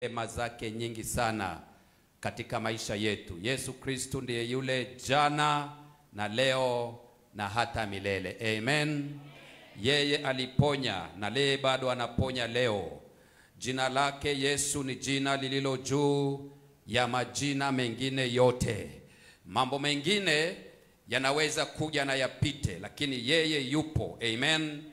Neema zake nyingi sana katika maisha yetu. Yesu Kristo ndiye yule jana na leo na hata milele. Amen. Yeye aliponya na leye bado anaponya leo. Jina lake Yesu ni jina lililo juu ya majina mengine yote. Mambo mengine yanaweza kuja na yapite, lakini yeye yupo. Amen.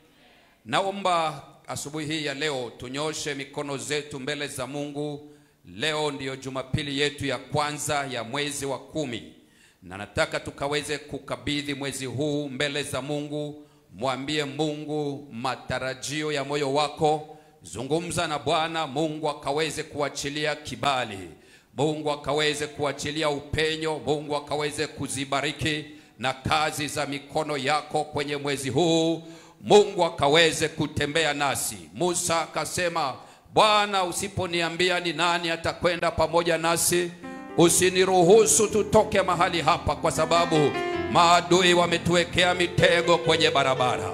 Naomba asubuhi hii ya leo tunyoshe mikono zetu mbele za Mungu. Leo ndiyo Jumapili yetu ya kwanza ya mwezi wa 10. Na nataka tukaweze kukabidhi mwezi huu mbele za Mungu. Mwambie Mungu matarajio ya moyo wako. Zungumza na Bwana. Mungu akaweze kuachilia kibali. Mungu akaweze kuachilia upenyo. Mungu akaweze kuzibariki na kazi za mikono yako kwenye mwezi huu. Mungu akaweze kutembea nasi. Musa akasema, Bwana, usiponiambia ni nani atakwenda pamoja nasi, usiniruhusu tutoke mahali hapa, kwa sababu maadui wametuwekea mitego kwenye barabara,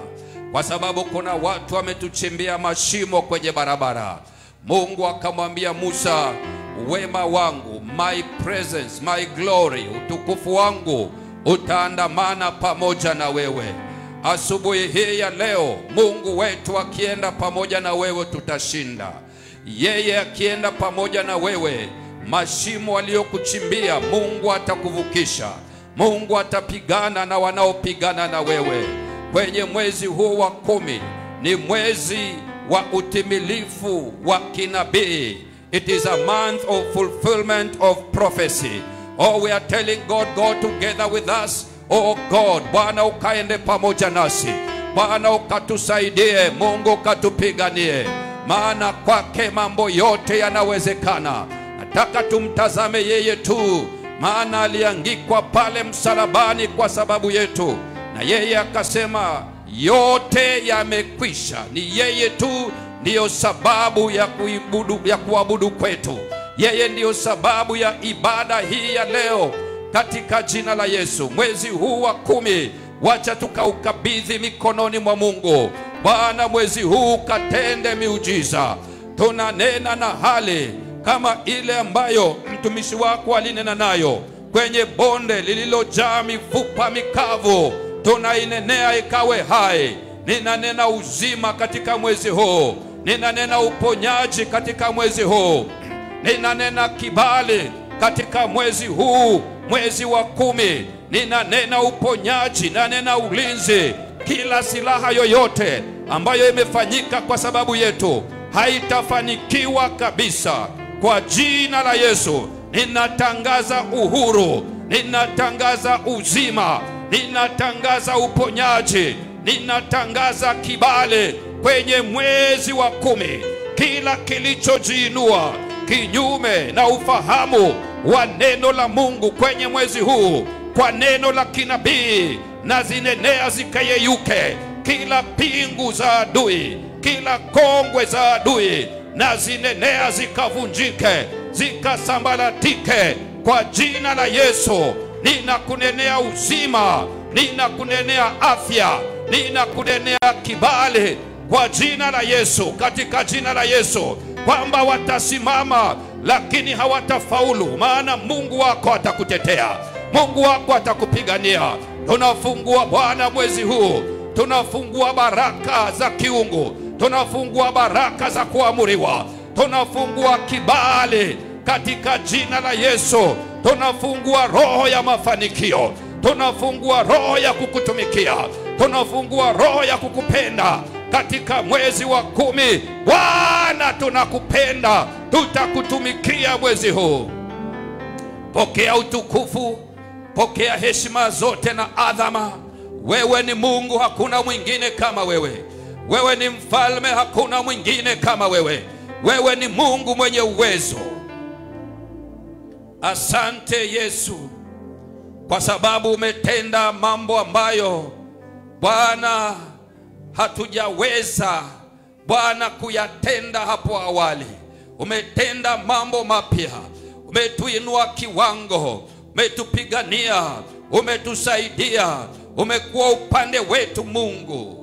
kwa sababu kuna watu wametuchimbia mashimo kwenye barabara. Mungu akamwambia Musa, wema wangu, my presence, my glory, utukufu wangu utaandamana pamoja na wewe. Asubuhi hii ya leo, Mungu wetu akienda pamoja na wewe tutashinda. Yeye akienda pamoja na wewe, mashimo aliyokuchimbia Mungu atakuvukisha. Mungu atapigana na wanaopigana na wewe. Kwenye mwezi huu wa 10 ni mwezi wa utimilifu wa kinabii. It is a month of fulfillment of prophecy. Oh, we are telling God, go together with us. Oh God, Bwana ukaende pamoja nasi. Bwana ukatusaidie. Mungu ukatupiganie. Maana kwake mambo yote yanawezekana. Nataka tumtazame yeye tu, maana aliangikwa pale msalabani kwa sababu yetu. Na yeye akasema yote yamekwisha. Ni yeye tu ndiyo sababu ya kuabudu kwetu. Yeye ndiyo sababu ya ibada hii ya leo. Katika jina la Yesu, mwezi huu wa 10 wacha tukaukabidhi mikononi mwa Mungu. Bwana, mwezi huu katende miujiza. Tunanena na hali kama ile ambayo mtumishi wako alinena nayo kwenye bonde lililojaa mifupa mikavu. Tunainenea ikawe hai. Ninanena uzima katika mwezi huu. Ninanena uponyaji katika mwezi huu. Ninanena kibali katika mwezi huu, mwezi wa 10. Ninanena uponyaji, ninanena ulinzi. Kila silaha yoyote ambayo imefanyika kwa sababu yetu haitafanikiwa kabisa. Kwa jina la Yesu, ninatangaza uhuru, ninatangaza uzima, ninatangaza uponyaji, ninatangaza kibali kwenye mwezi wa 10. Kila kilichojiinua kinyume na ufahamu wa neno la Mungu kwenye mwezi huu, kwa neno la kinabii, na zinenea zikayeyuke. Kila pingu za adui, kila kongwe za adui, na zinenea zikavunjike, zikasambalatike kwa jina la Yesu. Ninakunenea uzima, ninakunenea afya, ninakunenea kibali kwa jina la Yesu, katika jina la Yesu, kwamba watasimama lakini hawatafaulu, maana Mungu wako atakutetea. Mungu wako atakupigania. Tunafungua Bwana mwezi huu, tunafungua baraka za kiungu, tunafungua baraka za kuamuriwa, tunafungua kibali katika jina la Yesu. Tunafungua roho ya mafanikio, tunafungua roho ya kukutumikia, tunafungua roho ya kukupenda katika mwezi wa 10. Bwana, tunakupenda, tutakutumikia mwezi huu. Pokea utukufu, pokea heshima zote na adhama. Wewe ni Mungu, hakuna mwingine kama wewe. Wewe ni mfalme, hakuna mwingine kama wewe. Wewe ni Mungu mwenye uwezo. Asante Yesu, kwa sababu umetenda mambo ambayo Bwana hatujaweza Bwana kuyatenda hapo awali. Umetenda mambo mapya. Umetuinua kiwango, umetupigania, umetusaidia, umekuwa upande wetu Mungu.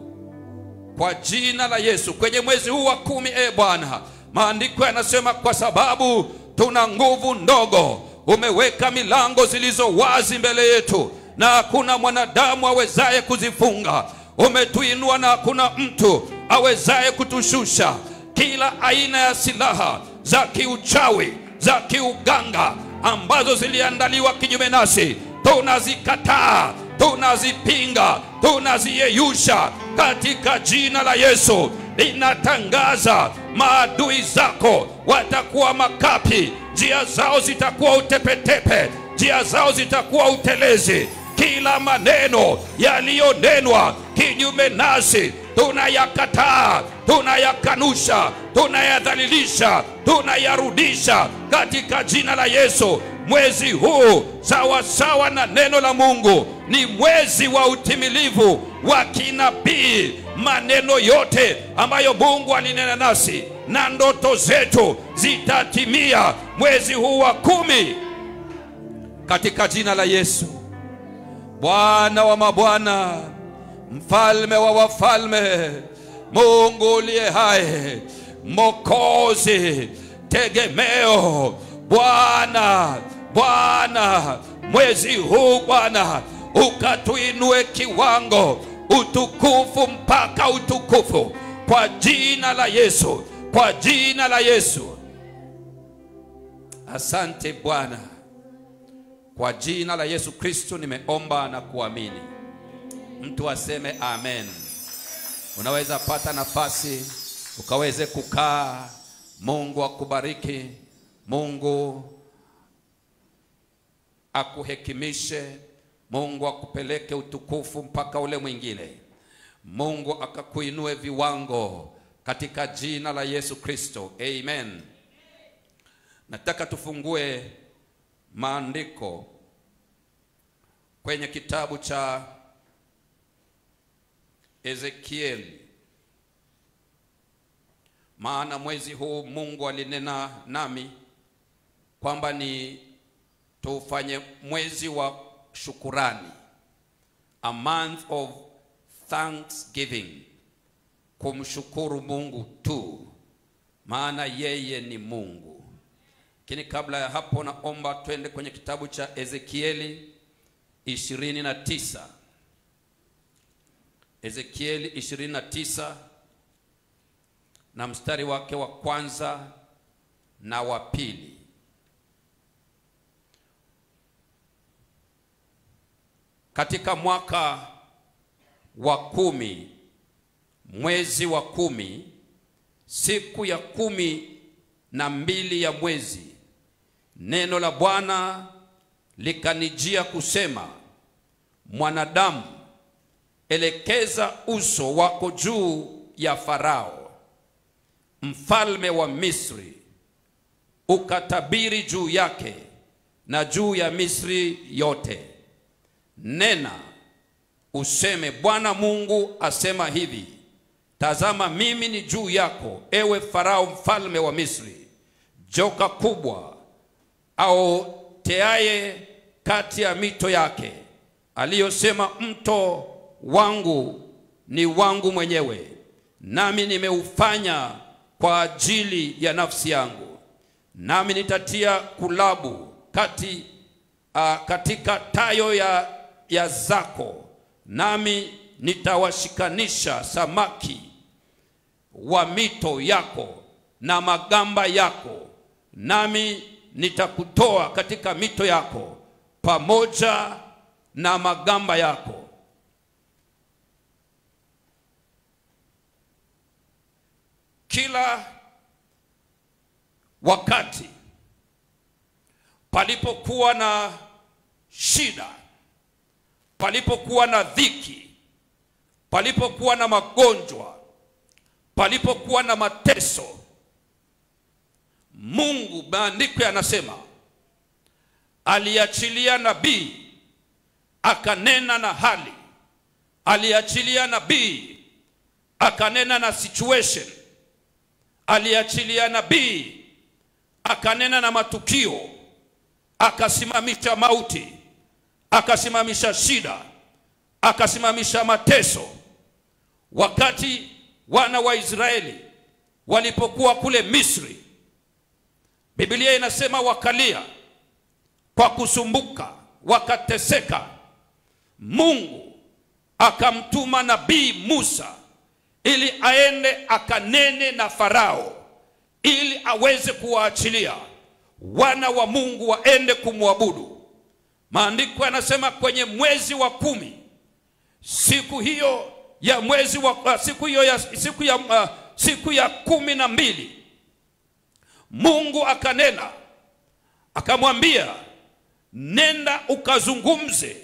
Kwa jina la Yesu, kwenye mwezi huu wa 10, Bwana, Maandiko yanasema kwa sababu tuna nguvu ndogo, umeweka milango zilizo wazi mbele yetu na hakuna mwanadamu awezaye kuzifunga. Umetuinua na hakuna mtu awezaye kutushusha. Kila aina ya silaha za kiuchawi, za kiuganga ambazo ziliandaliwa kinyume nasi, tunazikataa, tunazipinga, tunaziyeyusha katika jina la Yesu. Ninatangaza maadui zako watakuwa makapi, njia zao zitakuwa utepetepe, njia zao zitakuwa utelezi. Kila maneno yaliyonenwa kinyume nasi tunayakataa, tunayakanusha, tunayadhalilisha, tunayarudisha katika jina la Yesu. Mwezi huu sawa sawa na neno la Mungu ni mwezi wa utimilivu wa kinabii. Maneno yote ambayo Mungu alinena nasi na ndoto zetu zitatimia mwezi huu wa 10 katika jina la Yesu. Bwana wa mabwana, mfalme wa wafalme, Mungu uliye hai, Mwokozi, tegemeo, Bwana, mwezi huu Bwana ukatuinue kiwango, utukufu mpaka utukufu, kwa jina la Yesu, kwa jina la Yesu. Asante Bwana, kwa jina la Yesu Kristo nimeomba na kuamini. Mtu aseme amen. Unaweza pata nafasi ukaweze kukaa. Mungu akubariki, Mungu akuhekimishe, Mungu akupeleke utukufu mpaka ule mwingine, Mungu akakuinue viwango katika jina la Yesu Kristo. Amen. Nataka tufungue maandiko kwenye kitabu cha Ezekieli, maana mwezi huu Mungu alinena nami kwamba ni tufanye mwezi wa shukurani, a month of thanksgiving, kumshukuru Mungu tu, maana yeye ni Mungu. Lakini kabla ya hapo naomba twende kwenye kitabu cha Ezekieli 29. Ezekieli 29 na mstari wake wa kwanza na wa pili. Katika mwaka wa 10, mwezi wa 10, siku ya 12 ya mwezi, neno la Bwana likanijia kusema, mwanadamu, elekeza uso wako juu ya Farao, mfalme wa Misri, ukatabiri juu yake na juu ya Misri yote. Nena useme, Bwana Mungu asema hivi, tazama mimi ni juu yako, ewe Farao mfalme wa Misri, joka kubwa au teaye kati ya mito yake, aliyosema mto wangu ni wangu mwenyewe, nami nimeufanya kwa ajili ya nafsi yangu. Nami nitatia kulabu katika tayo ya zako, nami nitawashikanisha samaki wa mito yako na magamba yako, nami nitakutoa katika mito yako pamoja na magamba yako. Kila wakati palipokuwa na shida, palipokuwa na dhiki, palipokuwa na magonjwa, palipokuwa na mateso, Mungu, maandiko yanasema, aliachilia nabii akanena na hali, aliachilia nabii akanena na situation, aliachilia nabii akanena na matukio, akasimamisha mauti, akasimamisha shida, akasimamisha mateso. Wakati wana wa Israeli walipokuwa kule Misri, Biblia inasema wakalia kwa kusumbuka, wakateseka. Mungu akamtuma nabii Musa ili aende akanene na Farao ili aweze kuwaachilia wana wa Mungu waende kumwabudu. Maandiko yanasema kwenye mwezi wa 10, siku hiyo ya mwezi wa siku ya 12, Mungu akanena akamwambia, nenda ukazungumze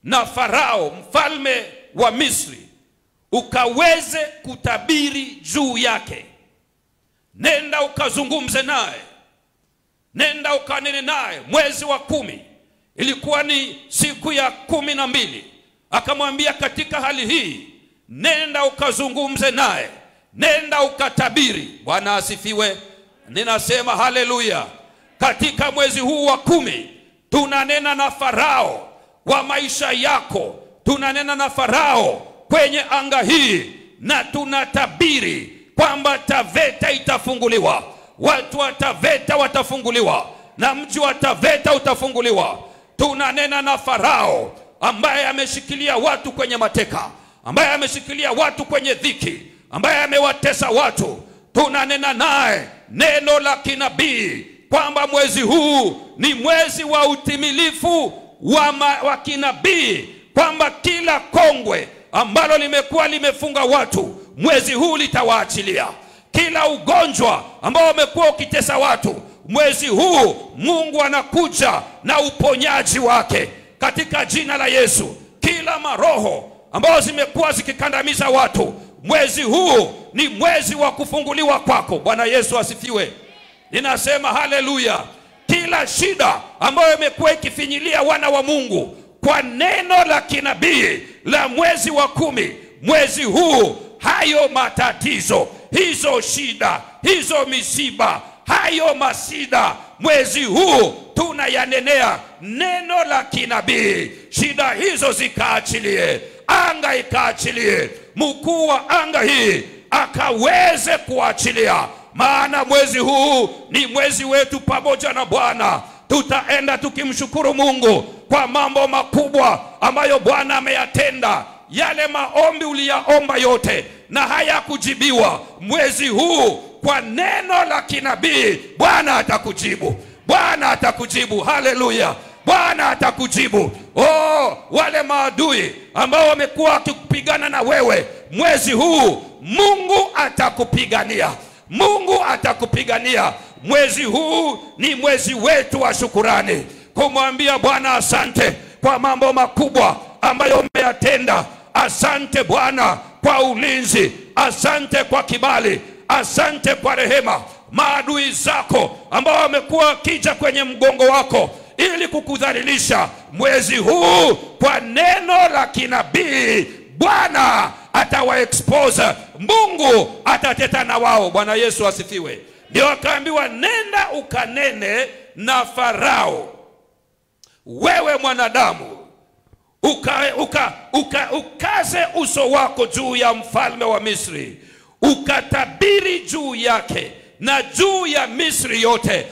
na Farao mfalme wa Misri, ukaweze kutabiri juu yake. Nenda ukazungumze naye, nenda ukanene naye. Mwezi wa 10 ilikuwa ni siku ya 12. Akamwambia katika hali hii, nenda ukazungumze naye, nenda ukatabiri. Bwana asifiwe. Ninasema haleluya. Katika mwezi huu wa 10 tunanena na Farao wa maisha yako, tunanena na Farao kwenye anga hii, na tunatabiri kwamba Taveta itafunguliwa. Watu wa Taveta watafunguliwa, na mji wa Taveta utafunguliwa. Tunanena na Farao ambaye ameshikilia watu kwenye mateka, ambaye ameshikilia watu kwenye dhiki, ambaye amewatesa watu. Tunanena naye neno la kinabii kwamba mwezi huu ni mwezi wa utimilifu wa kinabii, kwamba kila kongwe ambalo limekuwa limefunga watu, mwezi huu litawaachilia. Kila ugonjwa ambao umekuwa ukitesa watu, mwezi huu Mungu anakuja na uponyaji wake katika jina la Yesu. Kila maroho ambao zimekuwa zikikandamiza watu, mwezi huu ni mwezi wa kufunguliwa kwako. Bwana Yesu asifiwe. Ninasema haleluya. Kila shida ambayo imekuwa ikifinyilia wana wa Mungu, kwa neno la kinabii la mwezi wa 10, mwezi huu hayo matatizo, hizo shida, hizo misiba, hayo masida, mwezi huu tunayanenea neno la kinabii. Shida hizo zikaachilie, anga ikaachilie, mkuu wa anga hii akaweze kuachilia. Maana mwezi huu ni mwezi wetu pamoja na Bwana. Tutaenda tukimshukuru Mungu kwa mambo makubwa ambayo Bwana ameyatenda. Yale maombi uliyaomba yote na hayakujibiwa, mwezi huu kwa neno la kinabii Bwana atakujibu. Bwana atakujibu. Haleluya. Bwana atakujibu. Wale maadui ambao wamekuwa wakipigana na wewe, mwezi huu Mungu atakupigania. Mungu atakupigania. Mwezi huu ni mwezi wetu wa shukurani, kumwambia Bwana asante kwa mambo makubwa ambayo umeyatenda. Asante Bwana kwa ulinzi, asante kwa kibali, asante kwa rehema. Maadui zako ambao wamekuwa wakija kwenye mgongo wako ili kukudhalilisha, mwezi huu kwa neno la kinabii Bwana atawaexpose. Mungu atateta na wao. Bwana Yesu asifiwe. Ndio akaambiwa, nenda ukanene na Farao, wewe mwanadamu, ukaze uso wako juu ya mfalme wa Misri, ukatabiri juu yake na juu ya Misri yote.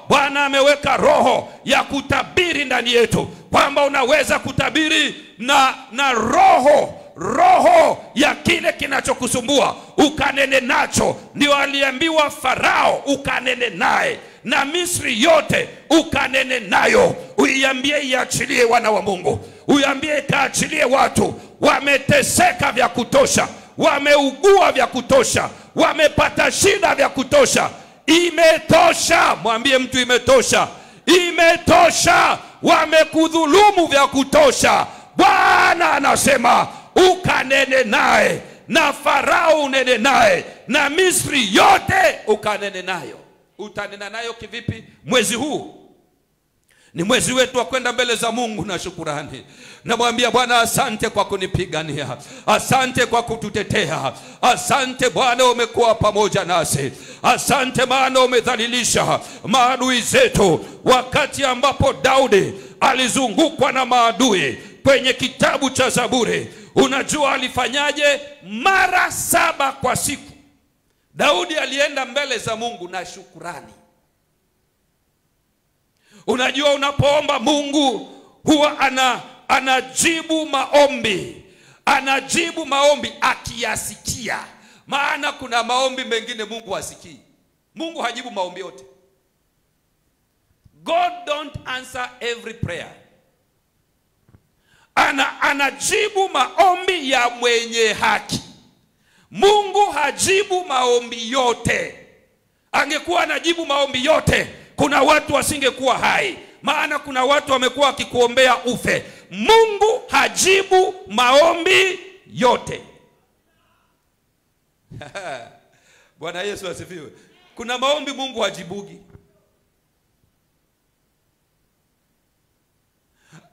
Bwana ameweka roho ya kutabiri ndani yetu, kwamba unaweza kutabiri na roho ya kile kinachokusumbua ukanene nacho. Ndio aliambiwa Farao ukanene naye, na Misri yote ukanene nayo. Uiambie iachilie wana wa Mungu, uiambie ikaachilie watu. Wameteseka vya kutosha, wameugua vya kutosha, wamepata shida vya kutosha. Imetosha. Mwambie mtu imetosha. Imetosha. Wamekudhulumu vya kutosha. Bwana anasema ukanene naye, na Farao unene naye, na Misri yote ukanene nayo. Utanena nayo kivipi? Mwezi huu ni mwezi wetu wa kwenda mbele za Mungu na shukurani. Namwambia Bwana asante kwa kunipigania, asante kwa kututetea, asante Bwana umekuwa pamoja nasi, asante maana umedhalilisha maadui zetu. Wakati ambapo Daudi alizungukwa na maadui kwenye kitabu cha Zaburi, unajua alifanyaje? Mara 7 kwa siku Daudi alienda mbele za Mungu na shukurani. Unajua, unapoomba Mungu huwa anajibu maombi. Anajibu maombi akiyasikia. Maana kuna maombi mengine Mungu hasikii. Mungu hajibu maombi yote. God don't answer every prayer. Anajibu maombi ya mwenye haki. Mungu hajibu maombi yote. Angekuwa anajibu maombi yote, kuna watu wasingekuwa hai. Maana kuna watu wamekuwa wakikuombea ufe. Mungu hajibu maombi yote. Bwana Yesu asifiwe. Kuna maombi Mungu hajibugi.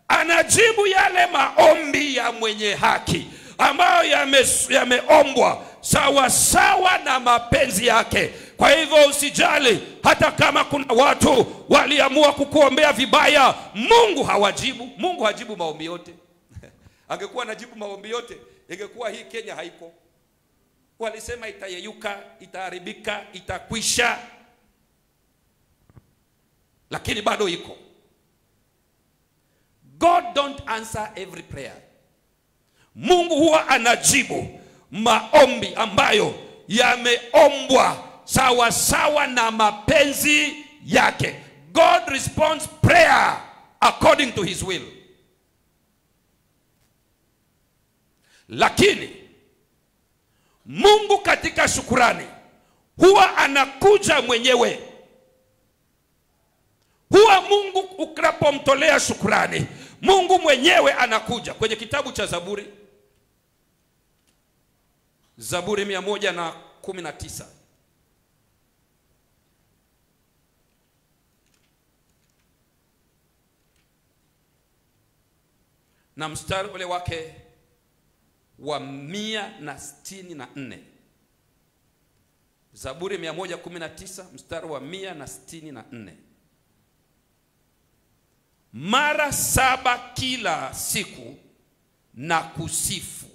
Anajibu yale maombi ya mwenye haki ambayo yameombwa sawa sawa na mapenzi yake. Kwa hivyo usijali hata kama kuna watu waliamua kukuombea vibaya, Mungu hawajibu. Mungu hajibu maombi yote. Angekuwa anajibu maombi yote, ingekuwa hii Kenya haiko. Walisema itayeyuka, itaharibika, itakwisha. Lakini bado iko. God don't answer every prayer. Mungu huwa anajibu maombi ambayo yameombwa sawa sawa na mapenzi yake. God responds prayer according to his will. Lakini Mungu katika shukurani huwa anakuja mwenyewe. Huwa Mungu ukapomtolea shukurani, Mungu mwenyewe anakuja. Kwenye kitabu cha Zaburi, Zaburi 119. Na mstari ule wake wa 164. Zaburi 119 mstari wa 164. Mara 7 kila siku na kusifu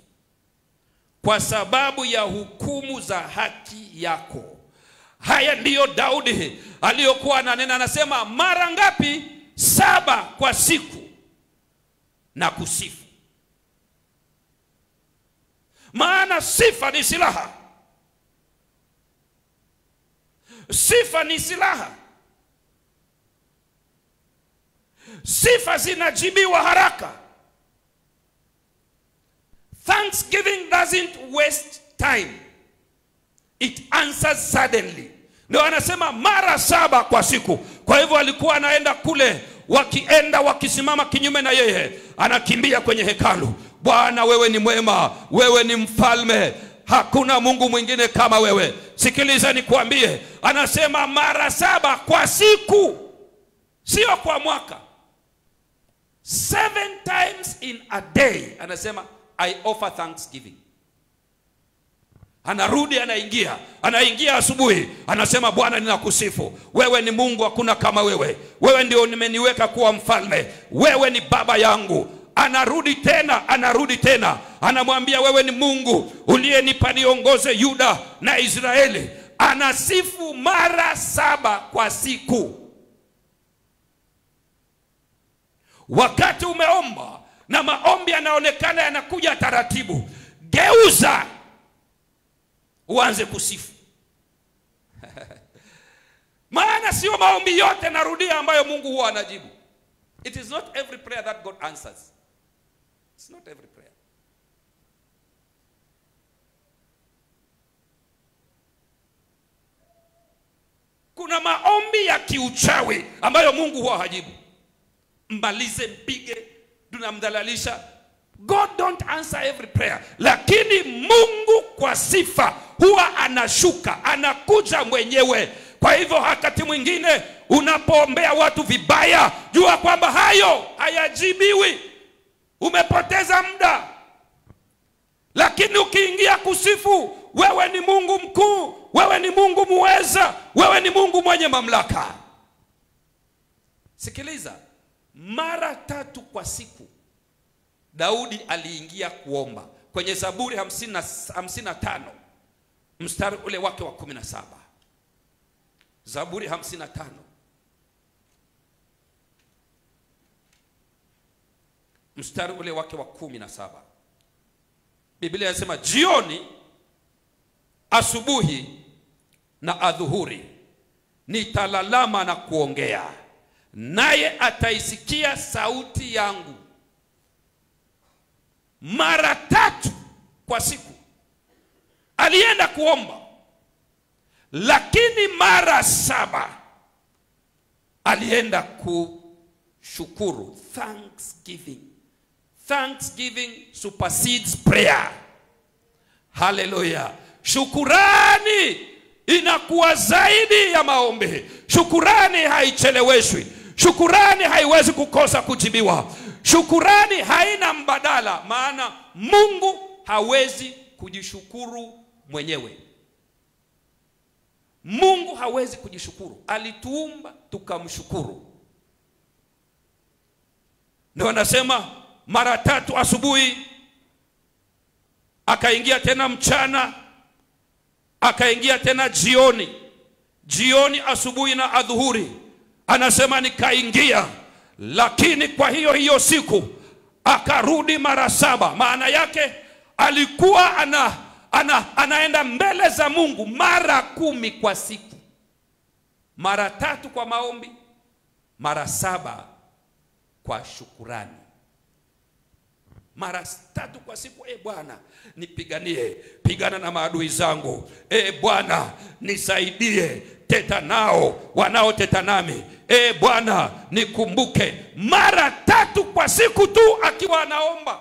kwa sababu ya hukumu za haki yako. Haya ndiyo Daudi aliyokuwa ananena. Anasema mara ngapi? 7 kwa siku na kusifu. Maana sifa ni silaha. Sifa ni silaha. Sifa zinajibiwa haraka. Thanksgiving doesn't waste time. It answers suddenly. Ndio anasema mara 7 kwa siku. Kwa hivyo alikuwa anaenda kule, wakienda wakisimama kinyume na yeye, anakimbia kwenye hekalu. Bwana, wewe ni mwema, wewe ni mfalme, hakuna Mungu mwingine kama wewe. Sikiliza nikwambie, anasema mara 7 kwa siku, sio kwa mwaka. 7 times in a day anasema I offer thanksgiving. Anarudi, anaingia asubuhi, anasema Bwana, ninakusifu. Wewe ni Mungu, hakuna kama wewe. Wewe ndio nimeniweka kuwa mfalme. Wewe ni baba yangu. Anarudi tena, anamwambia wewe ni Mungu uliyenipa niongoze Yuda na Israeli. Anasifu mara 7 kwa siku. Wakati umeomba na maombi yanaonekana yanakuja taratibu, geuza uanze kusifu. Maana sio maombi yote, narudia, ambayo Mungu huwa anajibu. It is not every prayer that God answers. It's not every prayer. Kuna maombi ya kiuchawi ambayo Mungu huwa hajibu. Mbalize, mpige, tunamdhalalisha. God don't answer every prayer. Lakini Mungu kwa sifa huwa anashuka, anakuja mwenyewe. Kwa hivyo wakati mwingine unapoombea watu vibaya, jua kwamba hayo hayajibiwi. Umepoteza muda. Lakini ukiingia kusifu, wewe ni Mungu mkuu, wewe ni Mungu muweza, wewe ni Mungu mwenye mamlaka. Sikiliza, mara 3 kwa siku Daudi aliingia kuomba. Kwenye Zaburi 55 mstari ule wake wa 17. Zaburi 55 mstari ule wake wa 17. Biblia inasema jioni, asubuhi na adhuhuri nitalalama na kuongea, naye ataisikia sauti yangu. Mara 3 kwa siku alienda kuomba, lakini mara 7 alienda kushukuru. Thanksgiving supersedes prayer. Hallelujah. Shukurani inakuwa zaidi ya maombi. Shukurani haicheleweshwi. Shukurani haiwezi kukosa kujibiwa. Shukurani haina mbadala, maana Mungu hawezi kujishukuru mwenyewe. Mungu hawezi kujishukuru. Alituumba tukamshukuru. Ndio anasema mara 3 asubuhi, akaingia tena mchana, akaingia tena jioni. Jioni, asubuhi na adhuhuri. Anasema nikaingia, lakini kwa hiyo siku akarudi mara 7. Maana yake alikuwa anaenda mbele za Mungu mara 10 kwa siku. Mara 3 kwa maombi, mara 7 kwa shukurani. Mara 3 kwa siku. Bwana nipiganie, pigana na maadui zangu. Bwana nisaidie, teta nao wanaoteta nami. Bwana nikumbuke. Mara 3 kwa siku tu akiwa anaomba.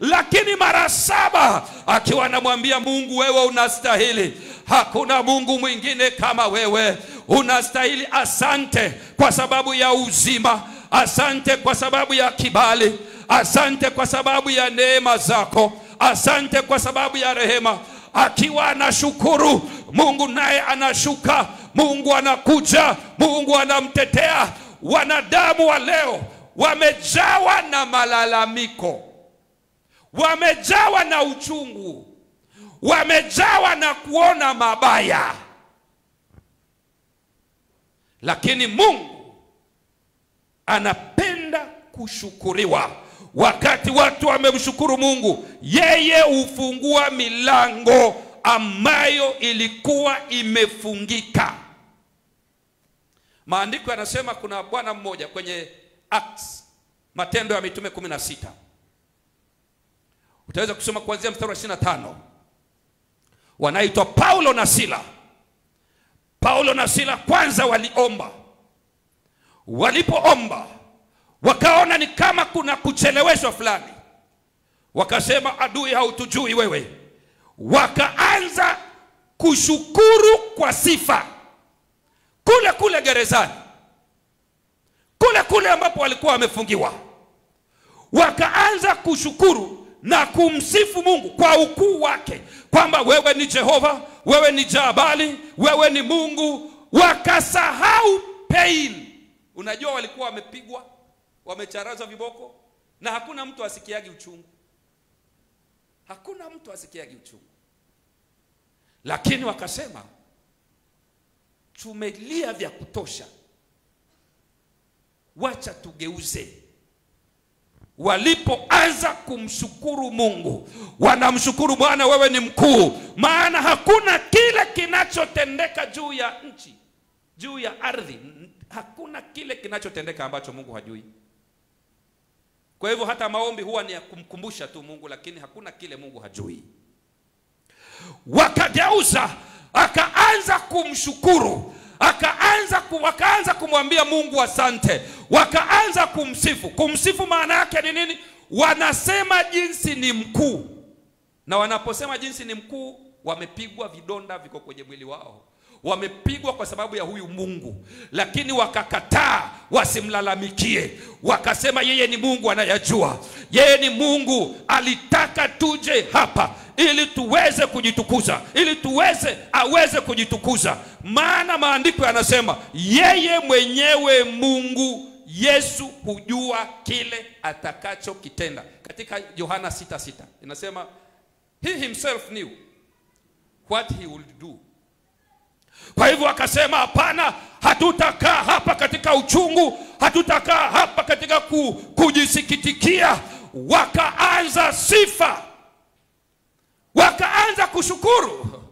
Lakini mara 7 akiwa anamwambia Mungu, wewe unastahili. Hakuna Mungu mwingine kama wewe. Unastahili. Asante kwa sababu ya uzima. Asante kwa sababu ya kibali. Asante kwa sababu ya neema zako. Asante kwa sababu ya rehema. Akiwa anashukuru, Mungu naye anashuka. Mungu anakuja. Mungu anamtetea. Wanadamu wa leo wamejawa na malalamiko. Wamejawa na uchungu. Wamejawa na kuona mabaya. Lakini Mungu anapenda kushukuriwa. Wakati watu wamemshukuru Mungu, yeye hufungua milango ambayo ilikuwa imefungika. Maandiko yanasema kuna bwana mmoja kwenye Acts, Matendo ya Mitume 16. Utaweza kusoma kuanzia mstari wa 25. Wanaitwa Paulo na Sila. Paulo na Sila kwanza waliomba. Walipoomba, wakaona ni kama kuna kucheleweshwa fulani. Wakasema, adui hautujui wewe. Wakaanza kushukuru kwa sifa. Kule gerezani. Kule ambapo walikuwa wamefungiwa. Wakaanza kushukuru na kumsifu Mungu kwa ukuu wake, kwamba wewe ni Jehova, wewe ni Jabali, wewe ni Mungu. Wakasahau pain. Unajua walikuwa wamepigwa, wamecharazwa viboko, na hakuna mtu asikiagi uchungu. Hakuna mtu asikiagi uchungu. Lakini wakasema, tumelia vya kutosha, wacha tugeuze. Walipoanza kumshukuru Mungu, wanamshukuru Bwana, wewe ni mkuu, maana hakuna kile kinachotendeka juu ya nchi, juu ya ardhi. Hakuna kile kinachotendeka ambacho Mungu hajui. Kwa hivyo hata maombi huwa ni ya kumkumbusha tu Mungu, lakini hakuna kile Mungu hajui. Wakageuza, akaanza kumshukuru, wakaanza kumwambia Mungu asante, wakaanza kumsifu. Kumsifu maana yake ni nini? Wanasema jinsi ni mkuu. Na wanaposema jinsi ni mkuu, wamepigwa, vidonda viko kwenye mwili wao. Wamepigwa kwa sababu ya huyu Mungu, lakini wakakataa wasimlalamikie. Wakasema yeye ni Mungu anayajua. Yeye ni Mungu alitaka tuje hapa ili tuweze kujitukuza, ili aweze kujitukuza. Maana maandiko yanasema yeye mwenyewe Mungu Yesu hujua kile atakacho kitenda. Katika Yohana 6:6 inasema he himself knew what he would do. Kwa hivyo akasema hapana, hatutakaa hapa katika uchungu, hatutakaa hapa katika kujisikitikia. Wakaanza sifa, wakaanza kushukuru.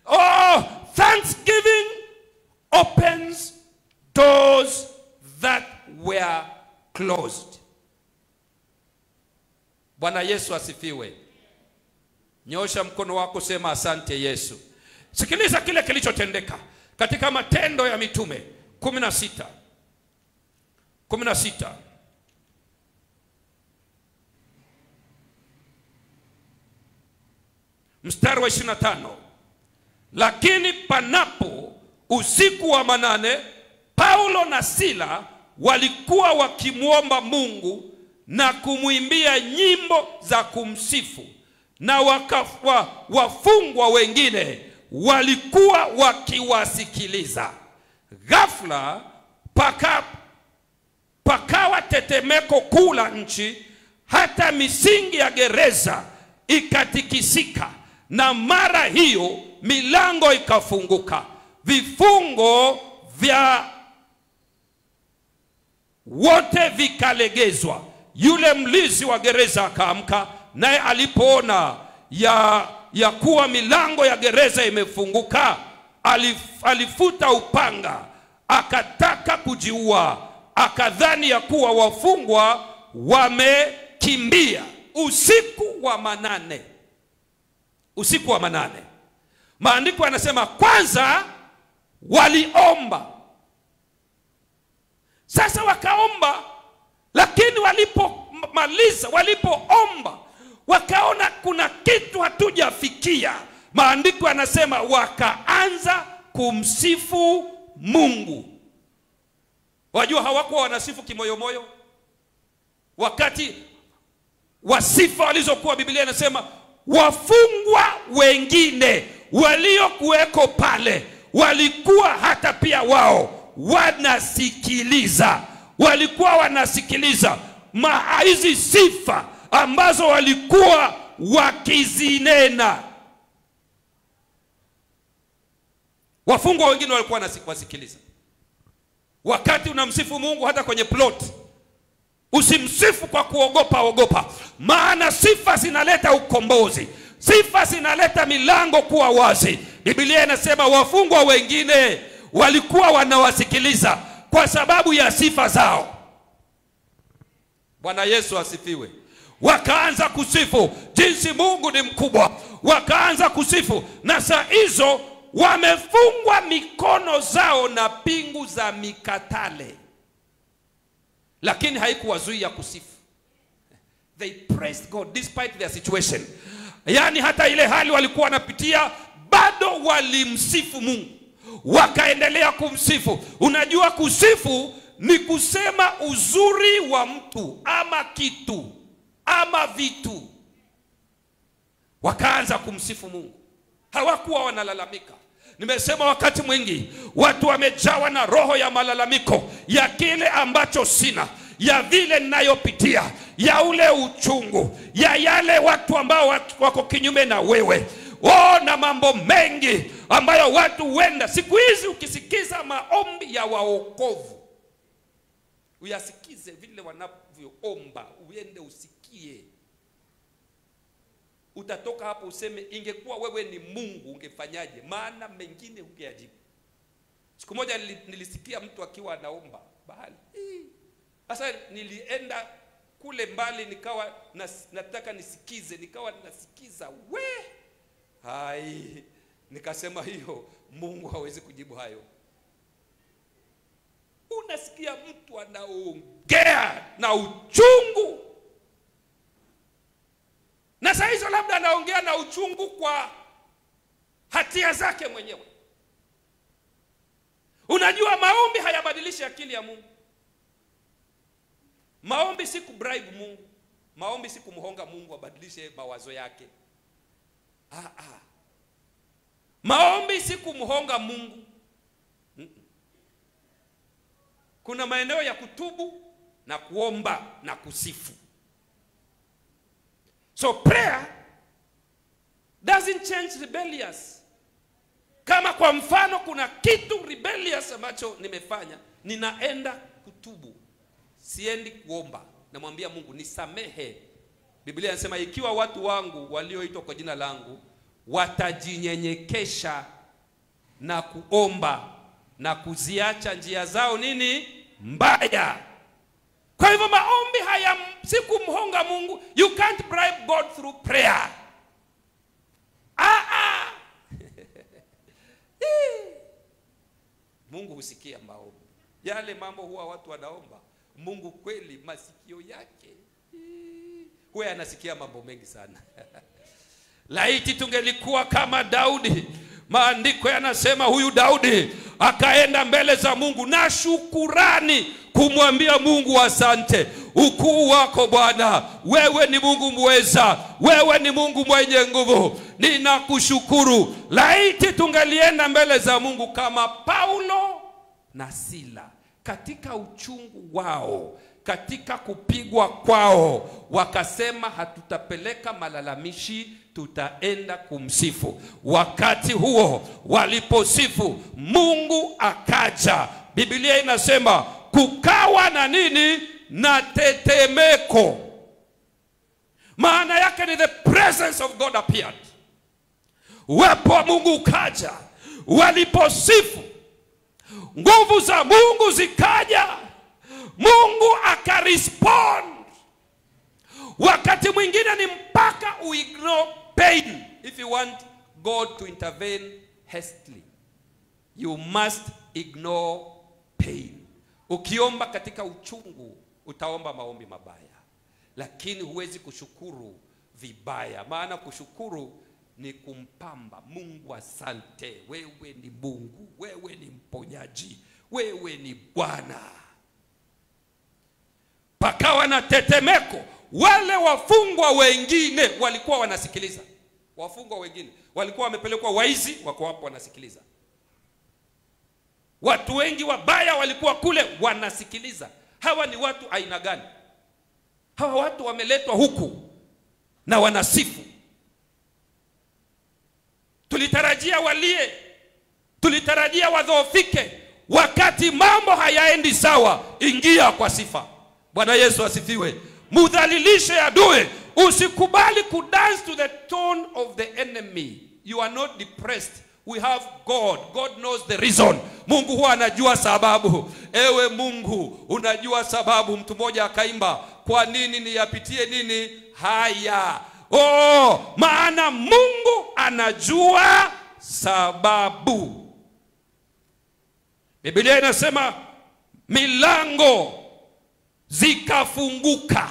Oh, thanksgiving opens doors that were closed. Bwana Yesu asifiwe. Nyosha mkono wako, sema asante Yesu. Sikiliza kile kilichotendeka katika Matendo ya Mitume 16 mstari wa 25. Lakini panapo usiku wa manane, Paulo na Sila walikuwa wakimuomba Mungu na kumuimbia nyimbo za kumsifu, na wafungwa wengine walikuwa wakiwasikiliza. Ghafla pakawa tetemeko kuu la nchi, hata misingi ya gereza ikatikisika, na mara hiyo milango ikafunguka, vifungo vya wote vikalegezwa. Yule mlinzi wa gereza akaamka, naye alipoona ya kuwa milango ya gereza imefunguka, alifuta upanga, akataka kujiua, akadhani ya kuwa wafungwa wamekimbia. Usiku wa manane, usiku wa manane, maandiko yanasema kwanza waliomba. Sasa wakaomba, lakini walipomaliza, walipoomba wakaona kuna kitu hatujafikia. Maandiko yanasema wakaanza kumsifu Mungu. Wajua hawakuwa wanasifu kimoyomoyo. Wakati wasifa walizokuwa, Biblia inasema wafungwa wengine waliokuweko pale walikuwa hata pia wao wanasikiliza. Walikuwa wanasikiliza hizi sifa ambazo walikuwa wakizinena. Wafungwa wengine walikuwa wanasikiliza. Wakati unamsifu Mungu hata kwenye plot, usimsifu kwa kuogopa, maana sifa zinaleta ukombozi. Sifa zinaleta milango kuwa wazi. Biblia inasema wafungwa wengine walikuwa wanawasikiliza kwa sababu ya sifa zao. Bwana Yesu asifiwe. Wakaanza kusifu jinsi Mungu ni mkubwa. Wakaanza kusifu, na saa hizo wamefungwa mikono zao na pingu za mikatale, lakini haikuwazuia kusifu. They praised God despite their situation. Yani hata ile hali walikuwa wanapitia, bado walimsifu Mungu, wakaendelea kumsifu. Unajua kusifu ni kusema uzuri wa mtu ama kitu ama vitu. Wakaanza kumsifu Mungu, hawakuwa wanalalamika. Nimesema wakati mwingi watu wamejawa na roho ya malalamiko, ya kile ambacho sina, ya vile ninayopitia, ya ule uchungu, ya yale watu ambao wako kinyume na wewe. Na mambo mengi ambayo watu wenda. Siku hizi ukisikiza maombi ya waokovu, uyasikize vile wanavyoomba, uende usikie. Utatoka hapo useme, ingekuwa wewe ni Mungu ungefanyaje? Maana mengine ungeajibu. Siku moja nilisikia mtu akiwa anaomba bahali. Sasa nilienda kule mbali, nikawa nataka nisikize, nikawa nasikiza nikasema hiyo Mungu hawezi kujibu hayo. Unasikia mtu anaongea na uchungu, na saa hizo labda anaongea na uchungu kwa hatia zake mwenyewe. Unajua maombi hayabadilishi akili ya Mungu. Maombi si kubribe Mungu. Maombi si kumhonga Mungu abadilishe mawazo yake. Maombi si kumhonga Mungu. Kuna maeneo ya kutubu na kuomba na kusifu. So prayer doesn't change rebellious. Kama kwa mfano kuna kitu rebellious ambacho nimefanya, ninaenda kutubu, siendi kuomba, namwambia Mungu nisamehe. Biblia inasema ikiwa watu wangu walioitwa kwa jina langu watajinyenyekesha na kuomba na kuziacha njia zao nini mbaya. Kwa hivyo maombi haya si kumhonga Mungu. You can't bribe God through prayer. Mungu husikia maombi. Yale mambo huwa watu wanaomba, Mungu kweli masikio yake huwa anasikia mambo mengi sana. Laiti tungelikuwa kama Daudi. Maandiko yanasema huyu Daudi akaenda mbele za Mungu na shukurani kumwambia Mungu asante. Ukuu wako Bwana, wewe ni Mungu mweza, wewe ni Mungu mwenye nguvu, ninakushukuru. Laiti tungelienda mbele za Mungu kama Paulo na Sila, katika uchungu wao, katika kupigwa kwao, wakasema hatutapeleka malalamishi, tutaenda kumsifu. Wakati huo waliposifu, Mungu akaja. Biblia inasema kukawa na nini? Na tetemeko. Maana yake ni the presence of God appeared. Uwepo wa Mungu ukaja. Waliposifu, nguvu za Mungu zikaja. Mungu akarespond. Wakati mwingine ni mpaka uignore pain. If you want God to intervene hastily, you must ignore pain. Ukiomba katika uchungu, utaomba maombi mabaya. Lakini huwezi kushukuru vibaya. Maana kushukuru ni kumpamba Mungu asante. Wewe ni Mungu, wewe ni mponyaji, wewe ni Bwana. Pakawa na tetemeko. Wale wafungwa wengine walikuwa wanasikiliza. Wafungwa wengine walikuwa wamepelekwa waizi, wako hapo wanasikiliza. Watu wengi wabaya walikuwa kule wanasikiliza. Hawa ni watu aina gani? Hawa watu wameletwa huku na wanasifu. Tulitarajia walie, tulitarajia wadhoofike. Wakati mambo hayaendi sawa, ingia kwa sifa. Bwana Yesu asifiwe. Mudhalilishe adui. Usikubali kudance to the tone of the enemy. You are not depressed. We have God. God knows the reason. Mungu huwa anajua sababu. Ewe Mungu, unajua sababu. Mtu mmoja akaimba, kwa nini niyapitie nini haya? Oh, maana Mungu anajua sababu. Biblia inasema milango zikafunguka.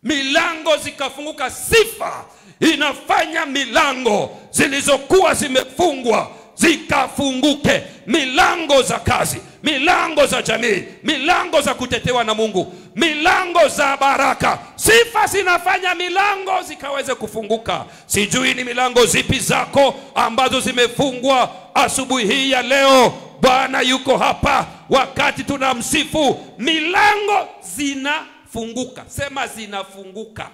Milango zikafunguka. Sifa inafanya milango zilizokuwa zimefungwa zikafunguke. Milango za kazi, milango za jamii, milango za kutetewa na Mungu, milango za baraka. Sifa zinafanya milango zikaweze kufunguka. Sijui ni milango zipi zako ambazo zimefungwa asubuhi hii ya leo. Bwana yuko hapa wakati tunamsifu. Milango zinafunguka. Sema zinafunguka.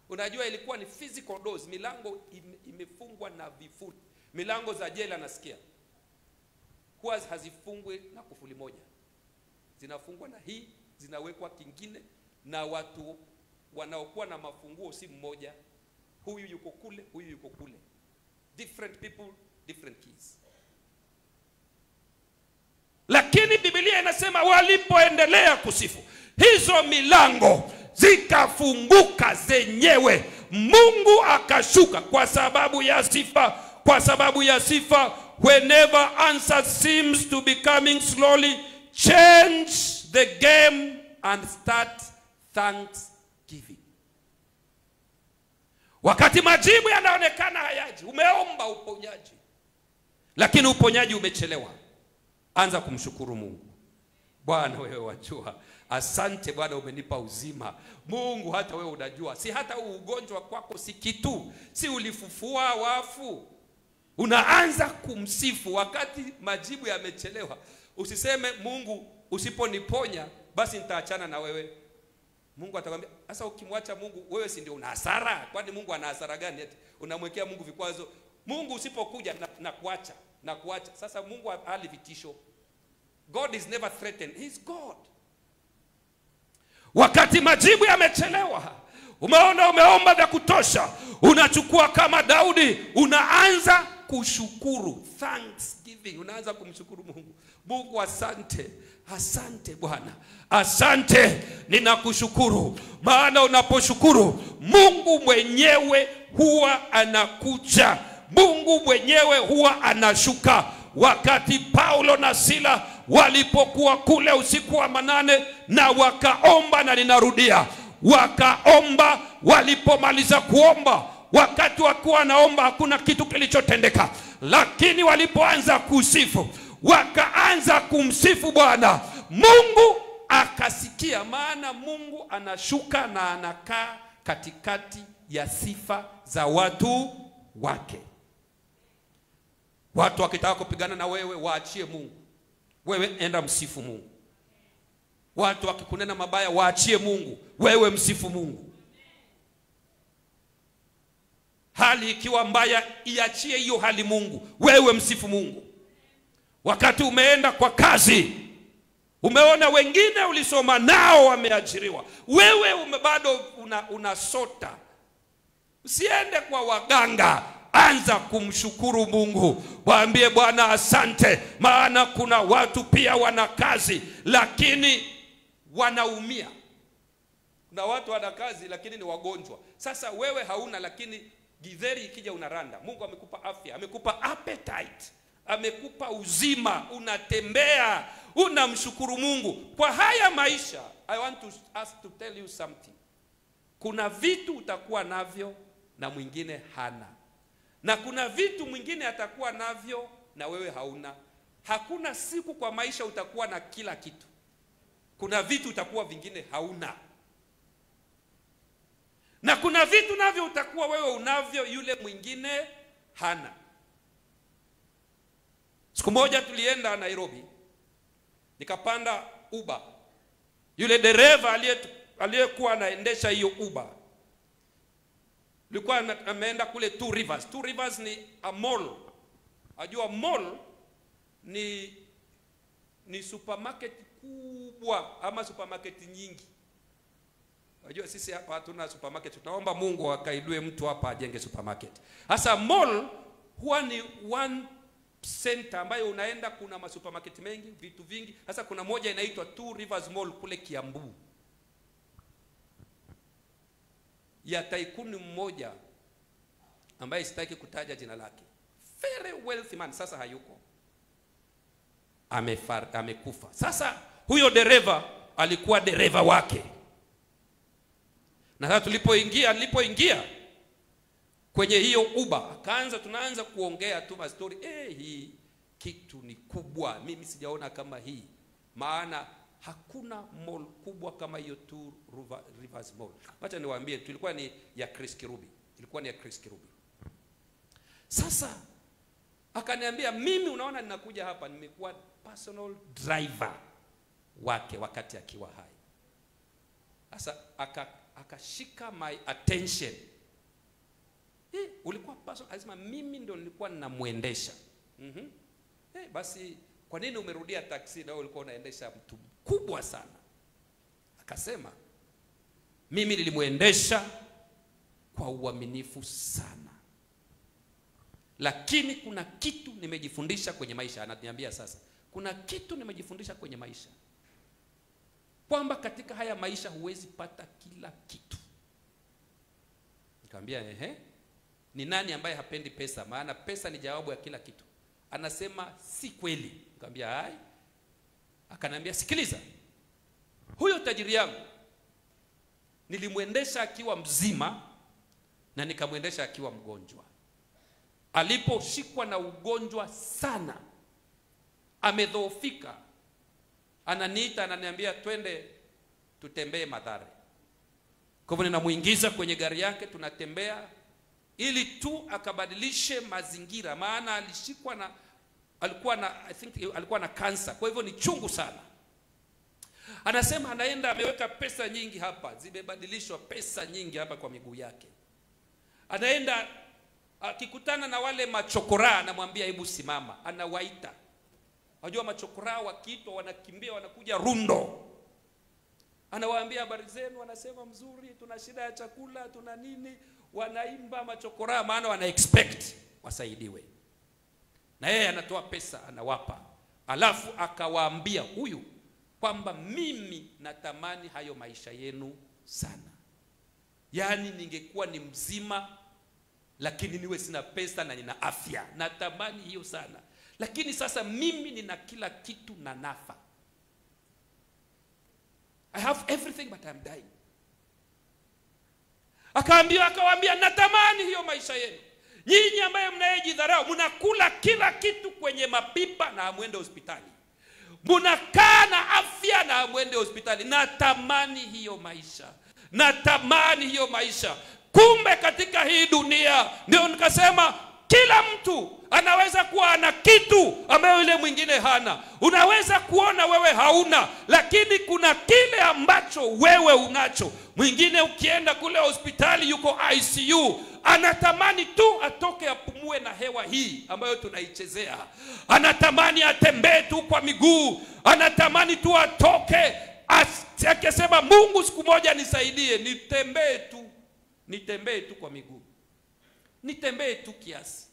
Unajua ilikuwa ni physical doors. Milango imefungwa na vifuli. Milango za jela nasikia huwa hazifungwi na kufuli moja. Zinafungwa na hii, zinawekwa kingine, na watu wanaokuwa na mafunguo si mmoja. Huyu yuko kule, huyu yuko kule. Different people, different keys. Lakini Biblia inasema walipoendelea kusifu, hizo milango zikafunguka zenyewe. Mungu akashuka kwa sababu ya sifa. Kwa sababu ya sifa, whenever answer seems to be coming slowly, change the game and start thanksgiving. Wakati majibu yanaonekana hayaji, umeomba uponyaji, lakini uponyaji umechelewa, anza kumshukuru Mungu. Bwana wewe wajua. Asante Bwana umenipa uzima. Mungu hata wewe unajua. Si hata ugonjwa kwako si kitu. Si ulifufua wafu. Unaanza kumsifu wakati majibu yamechelewa. Usiseme Mungu usiponiponya basi nitaachana na wewe. Mungu atakwambia, sasa ukimwacha Mungu wewe si ndio una hasara? Kwani Mungu ana hasara gani eti unamwekea Mungu vikwazo? Mungu usipokuja na kuacha. Sasa Mungu hali vitisho. God is never threatened. He is God. Wakati majibu yamechelewa, umeomba vya kutosha, unachukua kama Daudi, unaanza kushukuru, thanksgiving, unaanza kumshukuru Mungu. Mungu asante, asante Bwana, asante, ninakushukuru. Maana unaposhukuru, Mungu mwenyewe huwa anakuja, Mungu mwenyewe huwa anashuka. Wakati Paulo na Sila walipokuwa kule usiku wa manane na wakaomba, na ninarudia, wakaomba, walipomaliza kuomba, wakati wakuwa naomba hakuna kitu kilichotendeka, lakini walipoanza kusifu, wakaanza kumsifu Bwana, Mungu akasikia. Maana Mungu anashuka na anakaa katikati ya sifa za watu wake. Watu wakitaka kupigana na wewe, waachie Mungu, wewe enda msifu Mungu. Watu wakikunena mabaya, waachie Mungu, wewe msifu Mungu. Hali ikiwa mbaya, iachie hiyo hali Mungu, wewe msifu Mungu. Wakati umeenda kwa kazi, umeona wengine ulisoma nao wameajiriwa, wewe bado unasota, usiende kwa waganga, anza kumshukuru Mungu. Waambie Bwana asante, maana kuna watu pia wana kazi lakini wanaumia. Kuna watu wana kazi lakini ni wagonjwa. Sasa wewe hauna, lakini githeri ikija unaranda. Mungu amekupa afya, amekupa appetite, amekupa uzima, unatembea, unamshukuru Mungu. Kwa haya maisha, I want to tell you something. Kuna vitu utakuwa navyo na mwingine hana, na kuna vitu mwingine atakuwa navyo na wewe hauna. Hakuna siku kwa maisha utakuwa na kila kitu. Kuna vitu utakuwa vingine hauna, na kuna vitu navyo utakuwa wewe unavyo, yule mwingine hana. Siku moja tulienda Nairobi, nikapanda Uber. Yule dereva aliyekuwa anaendesha hiyo Uber, alikuwa ameenda kule Two Rivers. Two Rivers ni a mall. Ajua mall ni supermarket kubwa ama supermarket nyingi. Unajua sisi hapa hatuna supermarket. Tunaomba Mungu akaidue mtu hapa ajenge supermarket. Hasa mall huwa ni one center ambayo unaenda, kuna masupermarket mengi, vitu vingi. Sasa kuna moja inaitwa Two Rivers Mall kule Kiambu, ya taikuni mmoja ambaye sitaki kutaja jina lake. Very wealthy man, sasa hayuko, amekufa. Sasa huyo dereva alikuwa dereva wake. Na sasa nilipoingia kwenye hiyo Uber, tunaanza kuongea tu story. Hii kitu ni kubwa, mimi sijaona kama hii. Maana hakuna mall kubwa kama hiyo Two Rivers Mall. Acha niwaambie, tulikuwa ni ya Chris Kirubi. Ilikuwa ni ya Chris Kirubi. Sasa akaniambia, mimi unaona ninakuja hapa, nimekuwa personal driver wake wakati akiwa hai. Sasa akashika my attention. Ulikuwa personal? Alisema mimi ndio nilikuwa ninamuendesha. Basi kwa nini umerudia taksi na ulikuwa unaendesha mtu mkubwa sana? Akasema mimi nilimuendesha kwa uaminifu sana, lakini kuna kitu nimejifundisha kwenye maisha. Ananiambia sasa, kuna kitu nimejifundisha kwenye maisha, kwamba katika haya maisha huwezi pata kila kitu. Nikamwambia ni nani ambaye hapendi pesa? Maana pesa ni jawabu ya kila kitu. Anasema si kweli. Nikamwambia hai. Akaniambia sikiliza, huyo tajiri yangu nilimuendesha akiwa mzima na nikamuendesha akiwa mgonjwa. Aliposhikwa na ugonjwa sana, amedhoofika, ananiita, ananiambia twende tutembee Mathare. Kwa hivyo ninamuingiza kwenye gari yake, tunatembea ili tu akabadilishe mazingira. Maana alikuwa na cancer, kwa hivyo ni chungu sana. Anasema anaenda ameweka pesa nyingi hapa, zimebadilishwa pesa nyingi hapa kwa miguu yake. Anaenda akikutana na wale machokora, anamwambia hebu simama, anawaita. Unajua machokora wakiitwa wanakimbia, wanakuja rundo. Anawaambia habari zenu, wanasema mzuri, tuna shida ya chakula, tuna nini, wanaimba machokora, maana wana expect wasaidiwe. Na yeye anatoa pesa anawapa. Alafu akawaambia huyu kwamba mimi natamani hayo maisha yenu sana. Yaani ningekuwa ni mzima lakini niwe sina pesa na nina afya. Natamani hiyo sana. Lakini sasa mimi nina kila kitu na nafa. I have everything but I'm dying. Akawaambia natamani hiyo maisha yenu. Nyinyi ambaye mnayejidharau, mnakula kila kitu kwenye mapipa na hamwende hospitali. Mnakaa na afya na hamwende hospitali. Natamani hiyo maisha. Natamani hiyo maisha. Kumbe katika hii dunia, ndio nikasema kila mtu anaweza kuwa ana kitu ambayo yule mwingine hana. Unaweza kuona wewe hauna, lakini kuna kile ambacho wewe unacho. Mwingine ukienda kule hospitali yuko ICU, anatamani tu atoke apumue na hewa hii ambayo tunaichezea. Anatamani atembee tu kwa miguu. Anatamani tu atoke akisema Mungu siku moja nisaidie, nitembee tu kwa miguu. Nitembee tu kiasi.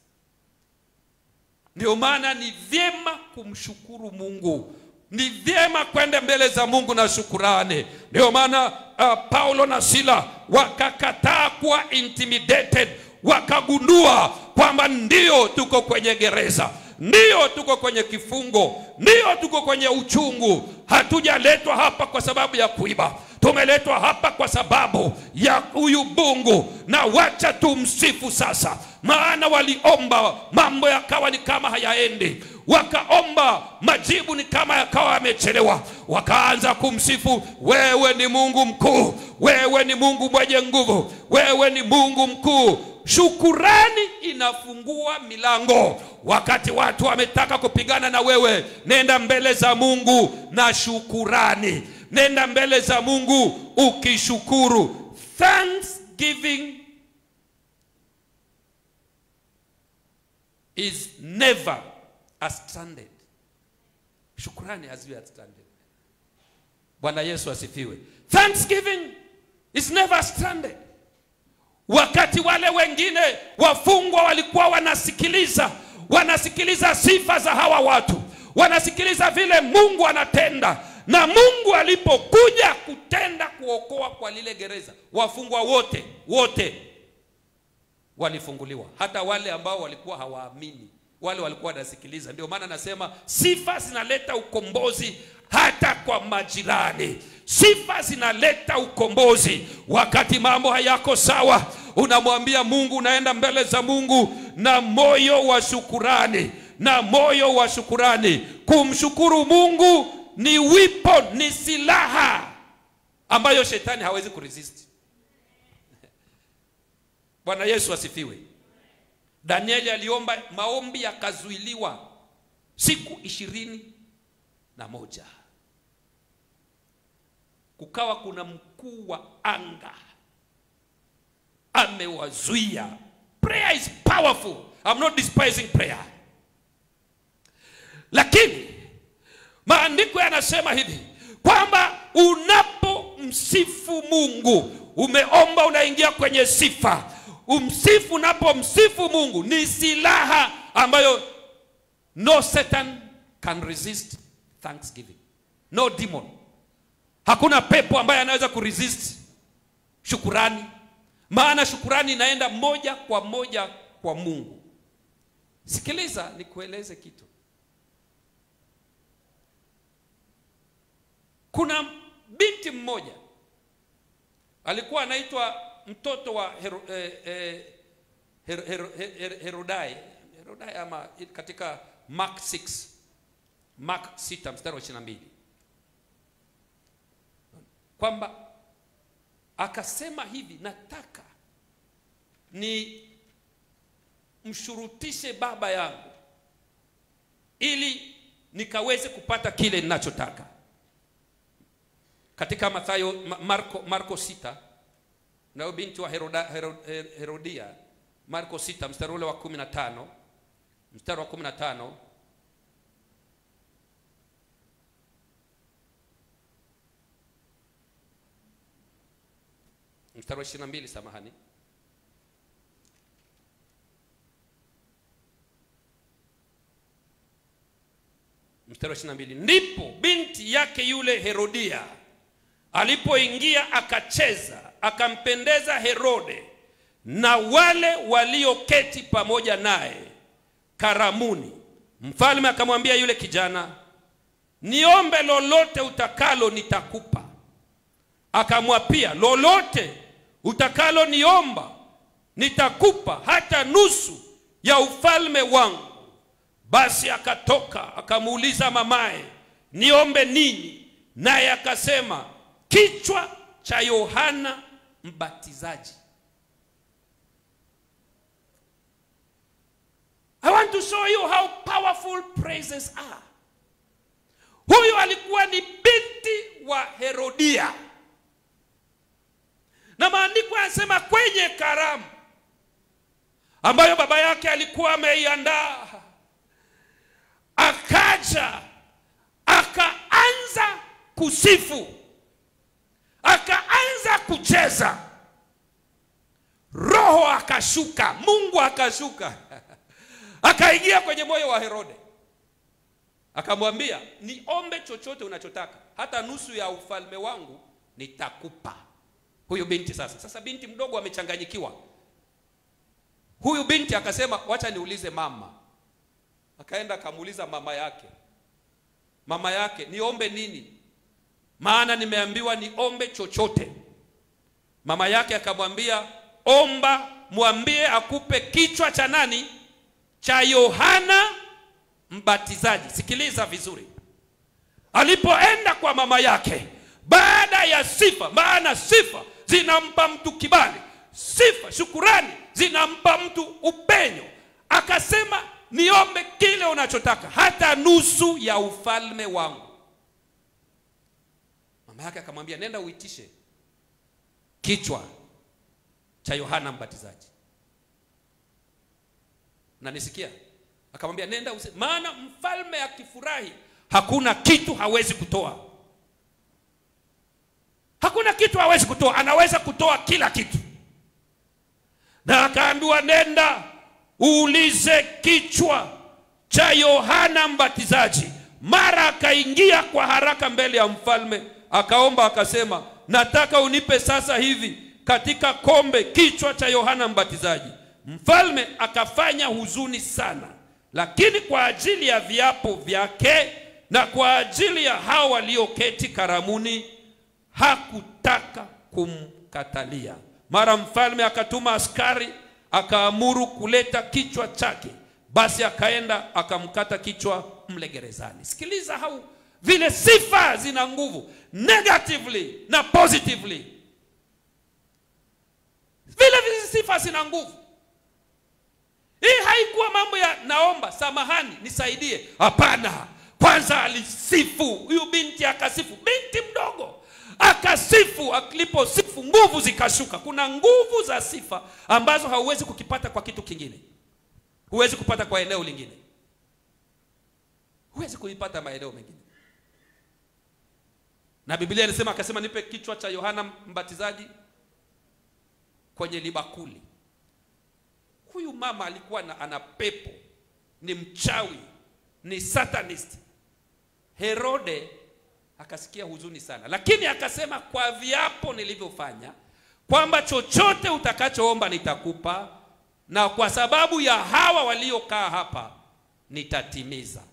Ndio maana ni vyema kumshukuru Mungu. Ni vyema kwenda mbele za Mungu na shukrani. Ndio maana Paulo na Sila wakakataa kuwa intimidated. Wakagundua kwamba ndio tuko kwenye gereza, ndio tuko kwenye kifungo, ndio tuko kwenye uchungu. Hatujaletwa hapa kwa sababu ya kuiba. Tumeletwa hapa kwa sababu ya huyu Mungu, na wacha tumsifu sasa. Maana waliomba mambo yakawa ni kama hayaendi. Wakaomba majibu ni kama yakawa yamechelewa. Wakaanza kumsifu, wewe ni Mungu mkuu, wewe ni Mungu mwenye nguvu, wewe ni Mungu mkuu. Shukurani inafungua milango. Wakati watu wametaka kupigana na wewe, nenda mbele za Mungu na shukurani. Nenda mbele za Mungu ukishukuru. Thanksgiving is never a stranded. Shukrani haziwi a stranded. Bwana Yesu asifiwe. Thanksgiving is never stranded. Wakati wale wengine wafungwa walikuwa wanasikiliza sifa za hawa watu, wanasikiliza vile Mungu anatenda. Na Mungu alipokuja kutenda kuokoa kwa lile gereza, wafungwa wote walifunguliwa. Hata wale ambao walikuwa hawaamini, wale walikuwa wanasikiliza. Ndio maana nasema sifa zinaleta ukombozi hata kwa majirani. Sifa zinaleta ukombozi. Wakati mambo hayako sawa, unamwambia Mungu, unaenda mbele za Mungu na moyo wa shukurani. Na moyo wa shukurani. Kumshukuru Mungu ni weapon, ni silaha ambayo shetani hawezi kuresist. Bwana Yesu asifiwe. Danieli aliomba, maombi yakazuiliwa siku 21. Kukawa kuna mkuu wa anga amewazuia. Prayer is powerful. I'm not despising prayer. Lakini maandiko yanasema hivi kwamba unapomsifu Mungu, umeomba, unaingia kwenye sifa. Umsifu, unapomsifu Mungu ni silaha ambayo no Satan can resist thanksgiving. No demon. Hakuna pepo ambaye anaweza kuresist shukurani. Maana shukurani inaenda moja kwa moja kwa Mungu. Sikiliza nikueleze kitu. Kuna binti mmoja alikuwa anaitwa mtoto wa Herodai ama katika Mark 6 mstari wa 22. Kwamba akasema hivi, nataka ni mshurutishe baba yangu ili nikaweze kupata kile ninachotaka. katika Mathayo Marko 6, na binti wa Herodia, Marko 6 mstari ule wa 15, mstari wa 15, mstari wa 22, samahani. Mstari wa 22, ndipo binti yake yule Herodia alipoingia akacheza, akampendeza Herode na wale walioketi pamoja naye karamuni. Mfalme akamwambia yule kijana, niombe lolote utakalo nitakupa. Akamwapia, lolote utakalo niomba nitakupa, hata nusu ya ufalme wangu. Basi akatoka akamuuliza mamaye, niombe nini? Naye akasema, kichwa cha Yohana Mbatizaji. I want to show you how powerful praises are. Huyu alikuwa ni binti wa Herodia, na maandiko yanasema kwenye karamu ambayo baba yake alikuwa ameiandaa, akaja akaanza kusifu, akaanza kucheza. Roho akashuka, Mungu akashuka akaingia kwenye moyo wa Herode. Akamwambia, niombe chochote unachotaka, hata nusu ya ufalme wangu nitakupa. Huyu binti sasa binti mdogo amechanganyikiwa. Huyu binti akasema, wacha niulize mama. Akaenda akamuuliza mama yake, niombe nini? Maana nimeambiwa niombe chochote. Mama yake akamwambia, omba, mwambie akupe kichwa cha nani? Cha Yohana Mbatizaji. Sikiliza vizuri. Alipoenda kwa mama yake, baada ya sifa, maana sifa zinampa mtu kibali, sifa, shukurani zinampa mtu upenyo, akasema, niombe kile unachotaka, hata nusu ya ufalme wangu. Mama yake akamwambia, nenda uitishe kichwa cha Yohana Mbatizaji. Na nisikia, akamwambia, nenda maana mfalme akifurahi hakuna kitu hawezi kutoa. Hakuna kitu hawezi kutoa, anaweza kutoa kila kitu. Na akaambiwa, nenda uulize kichwa cha Yohana Mbatizaji. Mara akaingia kwa haraka mbele ya mfalme, akaomba akasema, nataka unipe sasa hivi katika kombe kichwa cha Yohana Mbatizaji. Mfalme akafanya huzuni sana, lakini kwa ajili ya viapo vyake na kwa ajili ya hao walioketi karamuni hakutaka kumkatalia. Mara mfalme akatuma askari, akaamuru kuleta kichwa chake. Basi akaenda akamkata kichwa mle gerezani. Sikiliza hao vile sifa zina nguvu, negatively na positively. Vile sifa zina nguvu. Hii haikuwa mambo ya naomba, samahani, nisaidie. Hapana. Kwanza alisifu. Huyu binti akasifu, binti mdogo akasifu. Aliposifu nguvu zikashuka. Kuna nguvu za sifa ambazo hauwezi kukipata kwa kitu kingine. Huwezi kupata kwa eneo lingine. Huwezi kuipata maeneo mengine. Na Biblia inasema, akasema, nipe kichwa cha Yohana Mbatizaji kwenye libakuli. Huyu mama alikuwa ana pepo, ni mchawi, ni satanist. Herode akasikia huzuni sana, lakini akasema, kwa viapo nilivyofanya kwamba chochote utakachoomba nitakupa, na kwa sababu ya hawa waliokaa hapa nitatimiza.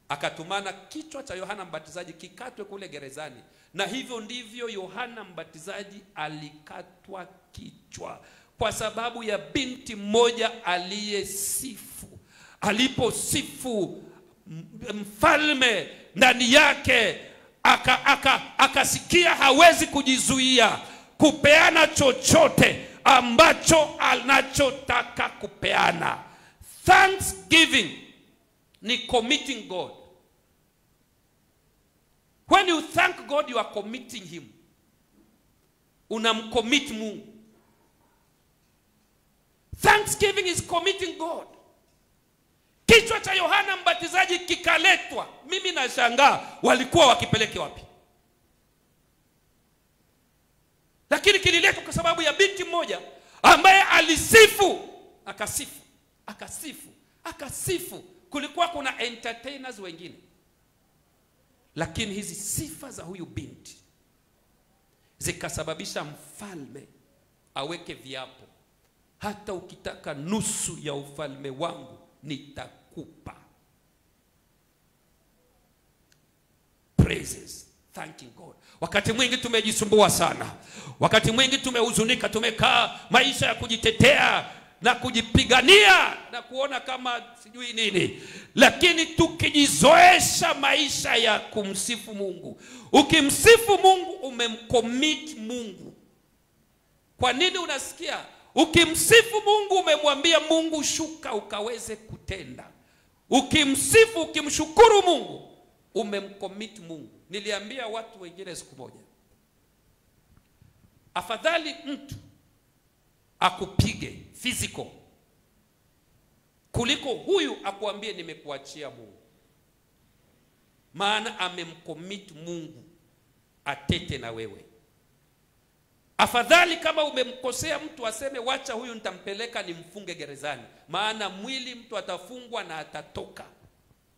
Akatumana kichwa cha Yohana Mbatizaji kikatwe kule gerezani, na hivyo ndivyo Yohana Mbatizaji alikatwa kichwa, kwa sababu ya binti mmoja aliyesifu. Aliposifu, mfalme ndani yake akasikia hawezi kujizuia kupeana chochote ambacho anachotaka kupeana. Thanksgiving ni committing God. When you thank God, you are committing him. Unamcommit Mungu. Thanksgiving is committing God. Kichwa cha Yohana Mbatizaji kikaletwa. Mimi nashangaa walikuwa wakipeleke wapi? Lakini kililetwa kwa sababu ya binti mmoja ambaye alisifu, akasifu. Kulikuwa kuna entertainers wengine. Lakini hizi sifa za huyu binti zikasababisha mfalme aweke viapo. Hata ukitaka nusu ya ufalme wangu nitakupa. Praises, thanking God. Wakati mwingi tumejisumbua sana. Wakati mwingi tumehuzunika, tumekaa maisha ya kujitetea na kujipigania na kuona kama sijui nini. Lakini tukijizoesha maisha ya kumsifu Mungu. Ukimsifu Mungu umemcommit Mungu. Kwa nini unasikia? Ukimsifu Mungu umemwambia Mungu shuka ukaweze kutenda. Ukimsifu, ukimshukuru Mungu umemcommit Mungu. Niliambia watu wengine siku moja, afadhali mtu akupige physical kuliko huyu akuambie nimekuachia Mungu. Maana amemcommit Mungu atete na wewe. Afadhali kama umemkosea mtu aseme wacha huyu nitampeleka nimfunge gerezani. Maana mwili mtu atafungwa na atatoka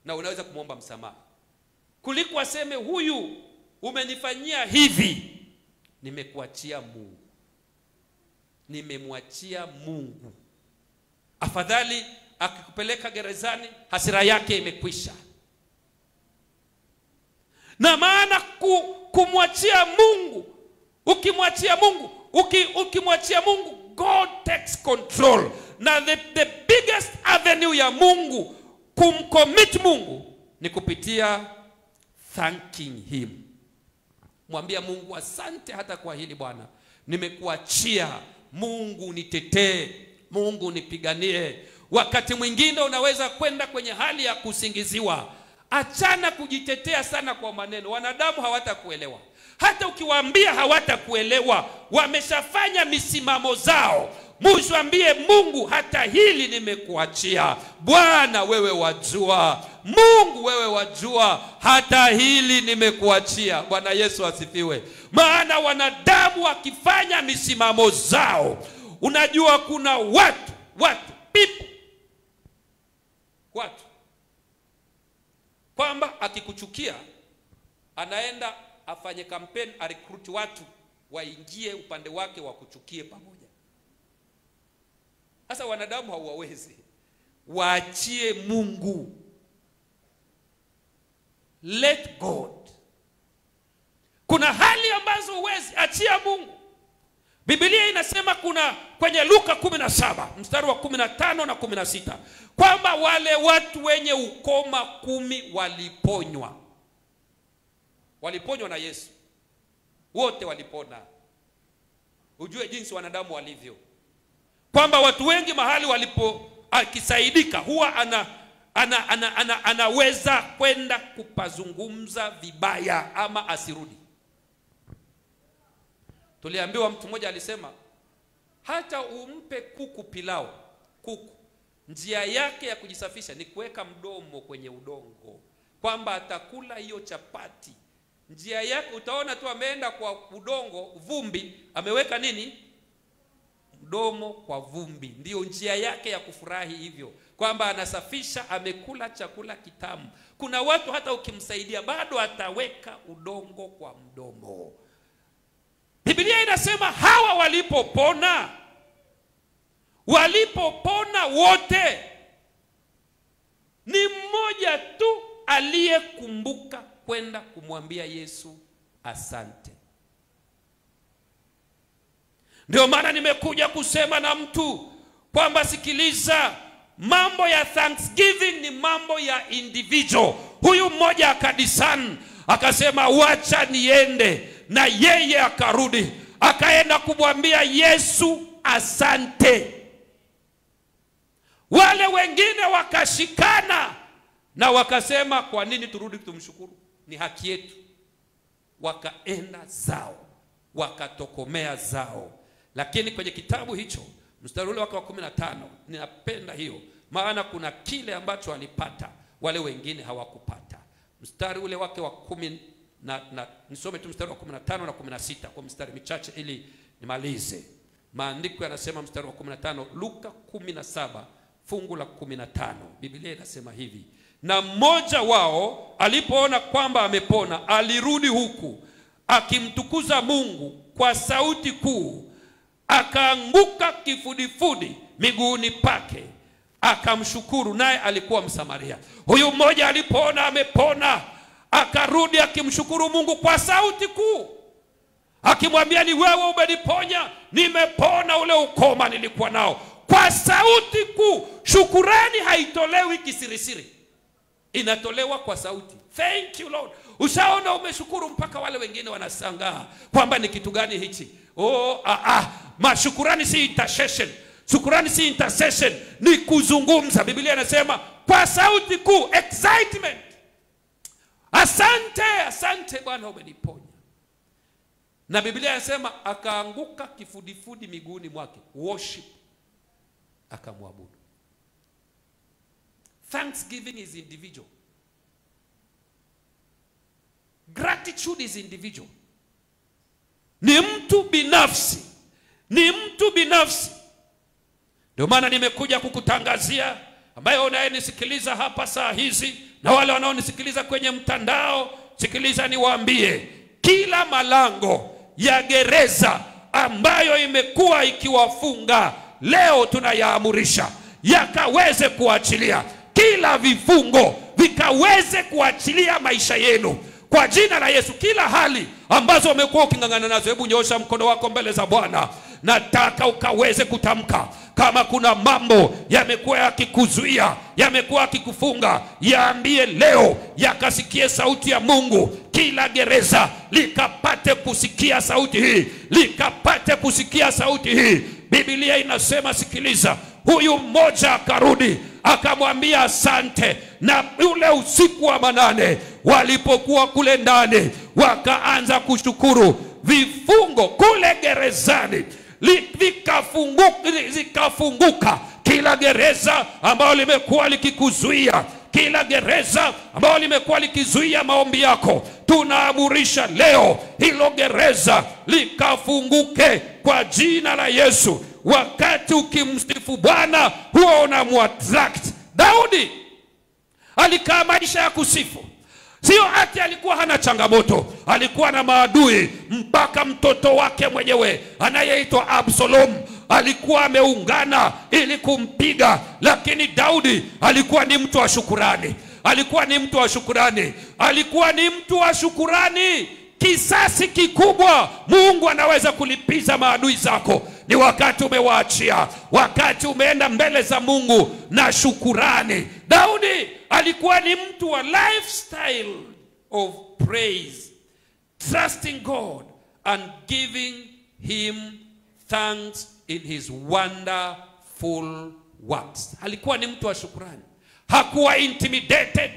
na unaweza kumwomba msamaha. Kuliko aseme huyu umenifanyia hivi, nimekuachia Mungu. Nimemwachia Mungu. Afadhali akikupeleka gerezani hasira yake imekwisha. Na maana kumwachia Mungu, ukimwachia Mungu, God takes control. Na the biggest avenue ya Mungu kumcommit Mungu ni kupitia thanking him. Mwambia Mungu asante hata kwa hili Bwana. Nimekuachia Mungu, nitetee, Mungu nipiganie. Wakati mwingine unaweza kwenda kwenye hali ya kusingiziwa. Achana kujitetea sana kwa maneno. Wanadamu hawatakuelewa. Hata ukiwaambia hawatakuelewa. Wameshafanya misimamo zao. Mwambie Mungu hata hili nimekuachia. Bwana wewe wajua. Mungu wewe wajua. Hata hili nimekuachia. Bwana Yesu asifiwe. Maana wanadamu wakifanya misimamo zao. Unajua kuna watu kwamba akikuchukia anaenda afanye kampeni, arecruit watu waingie upande wake wakuchukie pamoja. Sasa wanadamu hawawezi. Waachie Mungu. Let God. Kuna hali ambazo huwezi, achia Mungu. Biblia inasema kuna kwenye Luka 17 mstari wa 15 na 16 kwamba wale watu wenye ukoma 10 waliponywa. Waliponywa na Yesu. Wote walipona. Ujue jinsi wanadamu walivyo. Kwamba watu wengi mahali walipo akisaidika huwa anaweza kwenda kupazungumza vibaya ama asirudi. Tuliambiwa mtu mmoja alisema hata umpe kuku pilau, kuku njia yake ya kujisafisha ni kuweka mdomo kwenye udongo, kwamba atakula hiyo chapati. Njia yake utaona tu ameenda kwa udongo, vumbi, ameweka nini? Mdomo kwa vumbi. Ndio njia yake ya kufurahi hivyo, kwamba anasafisha, amekula chakula kitamu. Kuna watu hata ukimsaidia bado ataweka udongo kwa mdomo. Biblia inasema hawa walipopona wote, ni mmoja tu aliyekumbuka kwenda kumwambia Yesu asante. Ndio maana nimekuja kusema na mtu kwamba sikiliza, mambo ya Thanksgiving ni mambo ya individual. Huyu mmoja akadisani akasema wacha niende, na yeye akarudi akaenda kumwambia Yesu asante. Wale wengine wakashikana na wakasema kwa nini turudi tumshukuru? Ni haki yetu. wakaenda zao, wakatokomea zao. Lakini kwenye kitabu hicho mstari ule wake wa 15, ninapenda hiyo, maana kuna kile ambacho walipata wale wengine hawakupata. Mstari ule wake wa 10 na nisome tu mstari wa 15 na 16 kwa mstari michache ili nimalize. Maandiko yanasema mstari wa 15, Luka 17 fungu la 15. Biblia inasema hivi: na mmoja wao alipoona kwamba amepona, alirudi huku akimtukuza Mungu kwa sauti kuu, akaanguka kifudifudi miguuni pake akamshukuru. Naye alikuwa Msamaria. Huyu mmoja alipoona amepona, akarudi akimshukuru Mungu kwa sauti kuu, akimwambia, ni wewe umeniponya, nimepona ule ukoma nilikuwa nao. Kwa sauti kuu. Shukurani haitolewi kisirisiri, inatolewa kwa sauti. Thank you Lord. Ushaona umeshukuru mpaka wale wengine wanashangaa kwamba ni kitu gani hichi. Mashukurani si intercession. Shukurani si intercession, ni kuzungumza. Biblia inasema kwa sauti kuu, excitement. Asante, asante Bwana umeniponya. Na Biblia inasema akaanguka kifudifudi miguuni mwake. Worship. Akamwabudu. Thanksgiving is individual. Gratitude is individual. Ni mtu binafsi. Ni mtu binafsi. Ndio maana nimekuja kukutangazia, ambaye unayenisikiliza hapa saa hizi na wale wanaonisikiliza kwenye mtandao, sikiliza niwaambie, kila malango ya gereza ambayo imekuwa ikiwafunga, leo tunayaamurisha yakaweze kuachilia. Kila vifungo vikaweze kuachilia maisha yenu kwa jina la Yesu. Kila hali ambazo umekuwa ukingangana nazo, hebu nyosha mkono wako mbele za Bwana. Nataka ukaweze kutamka, kama kuna mambo yamekuwa yakikuzuia, yamekuwa yakikufunga, yaambie leo yakasikie sauti ya Mungu. Kila gereza likapate kusikia sauti hii, likapate kusikia sauti hii. Biblia inasema, sikiliza, huyu mmoja akarudi akamwambia asante. Na ule usiku wa manane walipokuwa kule ndani, wakaanza kushukuru. Vifungo kule gerezani zikafunguka. Kila gereza ambalo limekuwa likikuzuia, kila gereza ambalo limekuwa likizuia maombi yako, tunaamurisha leo hilo gereza likafunguke kwa jina la Yesu. Wakati ukimsifu Bwana, huwa unamuattract. Daudi alikaa maisha ya kusifu. Sio ati alikuwa hana changamoto, alikuwa na maadui. Mpaka mtoto wake mwenyewe anayeitwa Absalom alikuwa ameungana ili kumpiga. Lakini Daudi alikuwa ni mtu wa shukurani. Alikuwa ni mtu wa shukurani. Alikuwa ni mtu wa shukurani. Kisasi kikubwa Mungu anaweza kulipiza maadui zako. Ni wakati umewaachia, wakati umeenda mbele za Mungu na shukurani. Daudi alikuwa ni mtu wa lifestyle of praise, trusting God and giving him thanks in his wonderful works. Alikuwa ni mtu wa shukurani. Hakuwa intimidated.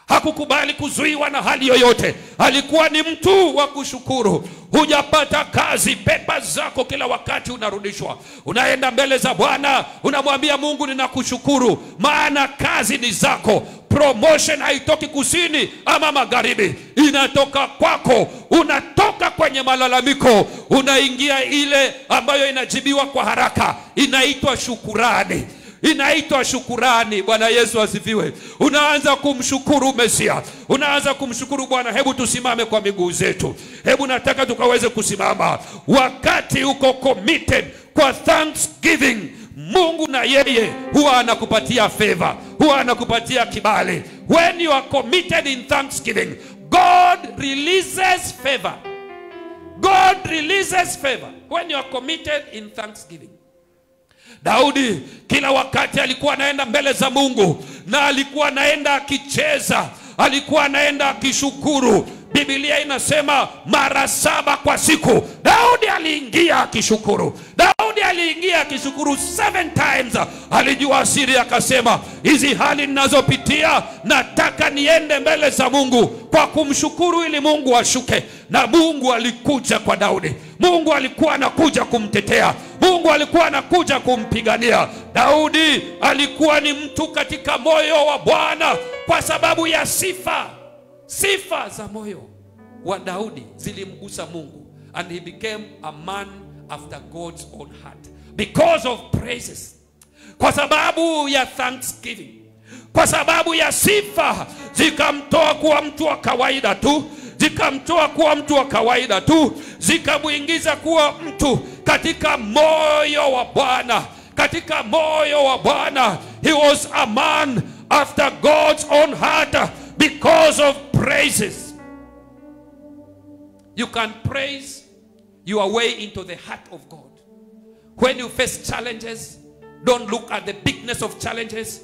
Hakukubali kuzuiwa na hali yoyote. Alikuwa ni mtu wa kushukuru. Hujapata kazi, pepa zako kila wakati unarudishwa. Unaenda mbele za Bwana, unamwambia Mungu, ninakushukuru maana kazi ni zako. Promotion haitoki kusini ama magharibi, inatoka kwako. Unatoka kwenye malalamiko, unaingia ile ambayo inajibiwa kwa haraka. Inaitwa shukurani. Inaitwa shukurani. Bwana Yesu asifiwe. Unaanza kumshukuru Mesia, unaanza kumshukuru Bwana. Hebu tusimame kwa miguu zetu. Hebu nataka tukaweze kusimama. Wakati uko committed kwa thanksgiving, Mungu na yeye huwa anakupatia favor, huwa anakupatia kibali. When you are committed in thanksgiving, God releases favor. God releases favor when you are committed in thanksgiving. Daudi kila wakati alikuwa anaenda mbele za Mungu, na alikuwa anaenda akicheza, alikuwa anaenda akishukuru. Biblia inasema mara 7 kwa siku Daudi aliingia akishukuru. Daudi aliingia akishukuru 7 times. Alijua siri, akasema hizi hali ninazopitia nataka niende mbele za Mungu kwa kumshukuru ili Mungu ashuke. Na Mungu alikuja kwa Daudi. Mungu alikuwa anakuja kumtetea. Mungu alikuwa anakuja kumpigania. Daudi alikuwa ni mtu katika moyo wa Bwana kwa sababu ya sifa. Sifa za moyo wa Daudi zilimgusa Mungu, and he became a man after God's own heart because of praises. Kwa sababu ya thanksgiving, kwa sababu ya sifa, zikamtoa kuwa mtu wa kawaida tu, zikamtoa kuwa mtu wa kawaida tu, zikamuingiza kuwa mtu katika moyo wa Bwana. Katika moyo wa Bwana, he was a man after God's own heart because of praises. You can praise your way into the heart of God. When you face challenges, don't look at the bigness of challenges.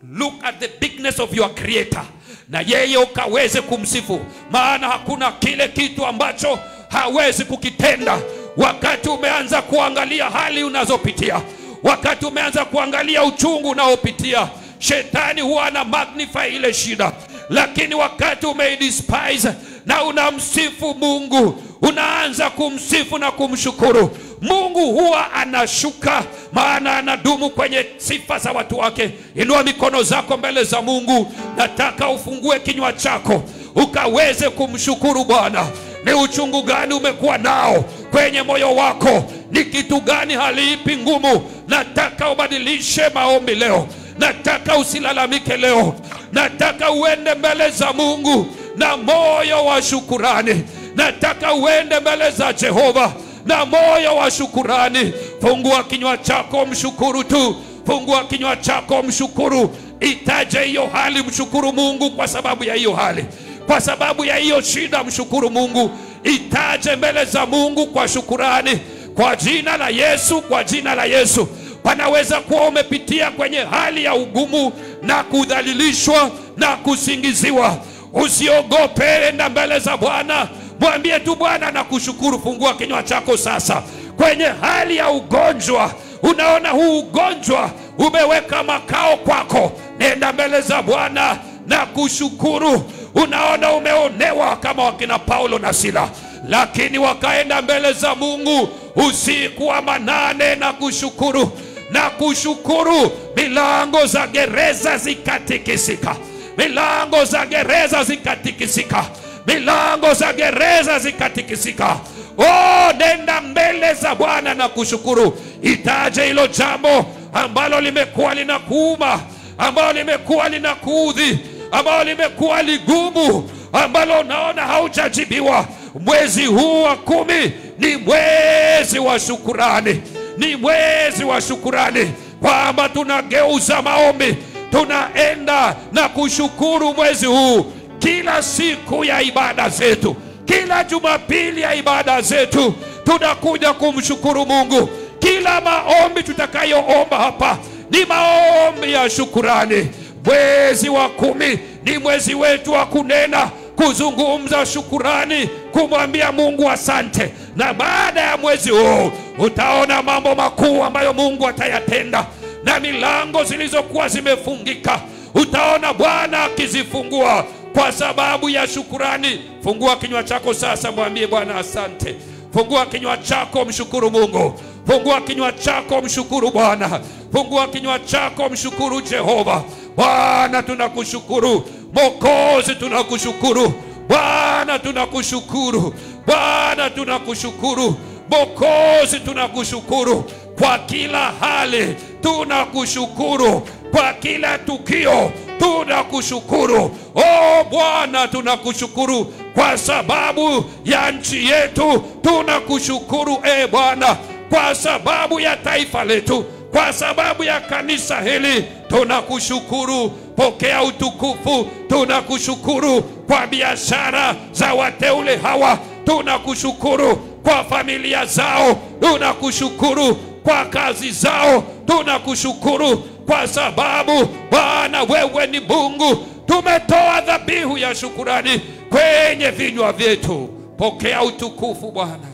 Look at the bigness of your Creator. Na yeye ukaweze kumsifu. Maana hakuna kile kitu ambacho hawezi kukitenda. Wakati umeanza kuangalia hali unazopitia, wakati umeanza kuangalia uchungu unaopitia, shetani huwa ana magnify ile shida. Lakini wakati umeidespise na unamsifu Mungu, unaanza kumsifu na kumshukuru, Mungu huwa anashuka, maana anadumu kwenye sifa za watu wake. Inua mikono zako mbele za Mungu. Nataka ufungue kinywa chako ukaweze kumshukuru Bwana. Ni uchungu gani umekuwa nao kwenye moyo wako? Ni kitu gani, hali ipi ngumu? Nataka ubadilishe maombi leo. Nataka usilalamike leo. Nataka uende mbele za Mungu na moyo wa shukurani. Nataka uende mbele za Jehova na moyo wa shukurani. Fungua kinywa chako, mshukuru tu. Fungua kinywa chako, mshukuru. Itaje hiyo hali, mshukuru Mungu kwa sababu ya hiyo hali. Kwa sababu ya hiyo shida, mshukuru Mungu. Itaje mbele za Mungu kwa shukurani. Kwa jina la Yesu, kwa jina la Yesu. Panaweza kuwa umepitia kwenye hali ya ugumu na kudhalilishwa na kusingiziwa. Usiogope, enda mbele za Bwana. Mwambie tu, Bwana nakushukuru. Fungua kinywa chako sasa. Kwenye hali ya ugonjwa, unaona huu ugonjwa umeweka makao kwako, nenda mbele za Bwana na kushukuru. Unaona umeonewa kama wakina Paulo na Sila, lakini wakaenda mbele za Mungu usiku wa manane na kushukuru. Na kushukuru, milango za gereza zikatikisika. Milango za gereza zikatikisika. Milango za gereza zikatikisika. Oh, nenda mbele za Bwana na kushukuru. Itaje hilo jambo ambalo limekuwa linakuuma, ambalo limekuwa linakuudhi, ambalo limekuwa ligumu, ambalo unaona haujajibiwa. Mwezi huu wa 10 ni mwezi wa shukurani. Ni mwezi wa shukurani, kwamba tunageuza maombi, tunaenda na kushukuru mwezi huu. Kila siku ya ibada zetu, kila Jumapili ya ibada zetu, tunakuja kumshukuru Mungu. Kila maombi tutakayoomba hapa ni maombi ya shukurani. Mwezi wa 10 ni mwezi wetu wa kunena, kuzungumza shukurani, kumwambia Mungu asante. Na baada ya mwezi huu utaona mambo makuu ambayo Mungu atayatenda, na milango zilizokuwa zimefungika utaona Bwana akizifungua kwa sababu ya shukurani. Fungua kinywa chako sasa, mwambie Bwana asante. Fungua kinywa chako, mshukuru Mungu. Fungua kinywa chako, mshukuru Bwana. Fungua kinywa chako, mshukuru Jehova. Bwana tunakushukuru. Mwokozi tunakushukuru. Bwana tunakushukuru. Bwana tunakushukuru. Mwokozi tunakushukuru. Kwa kila hali tunakushukuru. Kwa kila tukio tunakushukuru. Oh Bwana tunakushukuru. Kwa sababu ya nchi yetu tunakushukuru Bwana. Kwa sababu ya taifa letu, kwa sababu ya kanisa hili tunakushukuru. Pokea utukufu. Tunakushukuru kwa biashara za wateule hawa. Tunakushukuru kwa familia zao. Tunakushukuru kwa kazi zao. Tunakushukuru kwa sababu Bwana wewe ni Mungu. Tumetoa dhabihu ya shukurani kwenye vinywa vyetu. Pokea utukufu Bwana.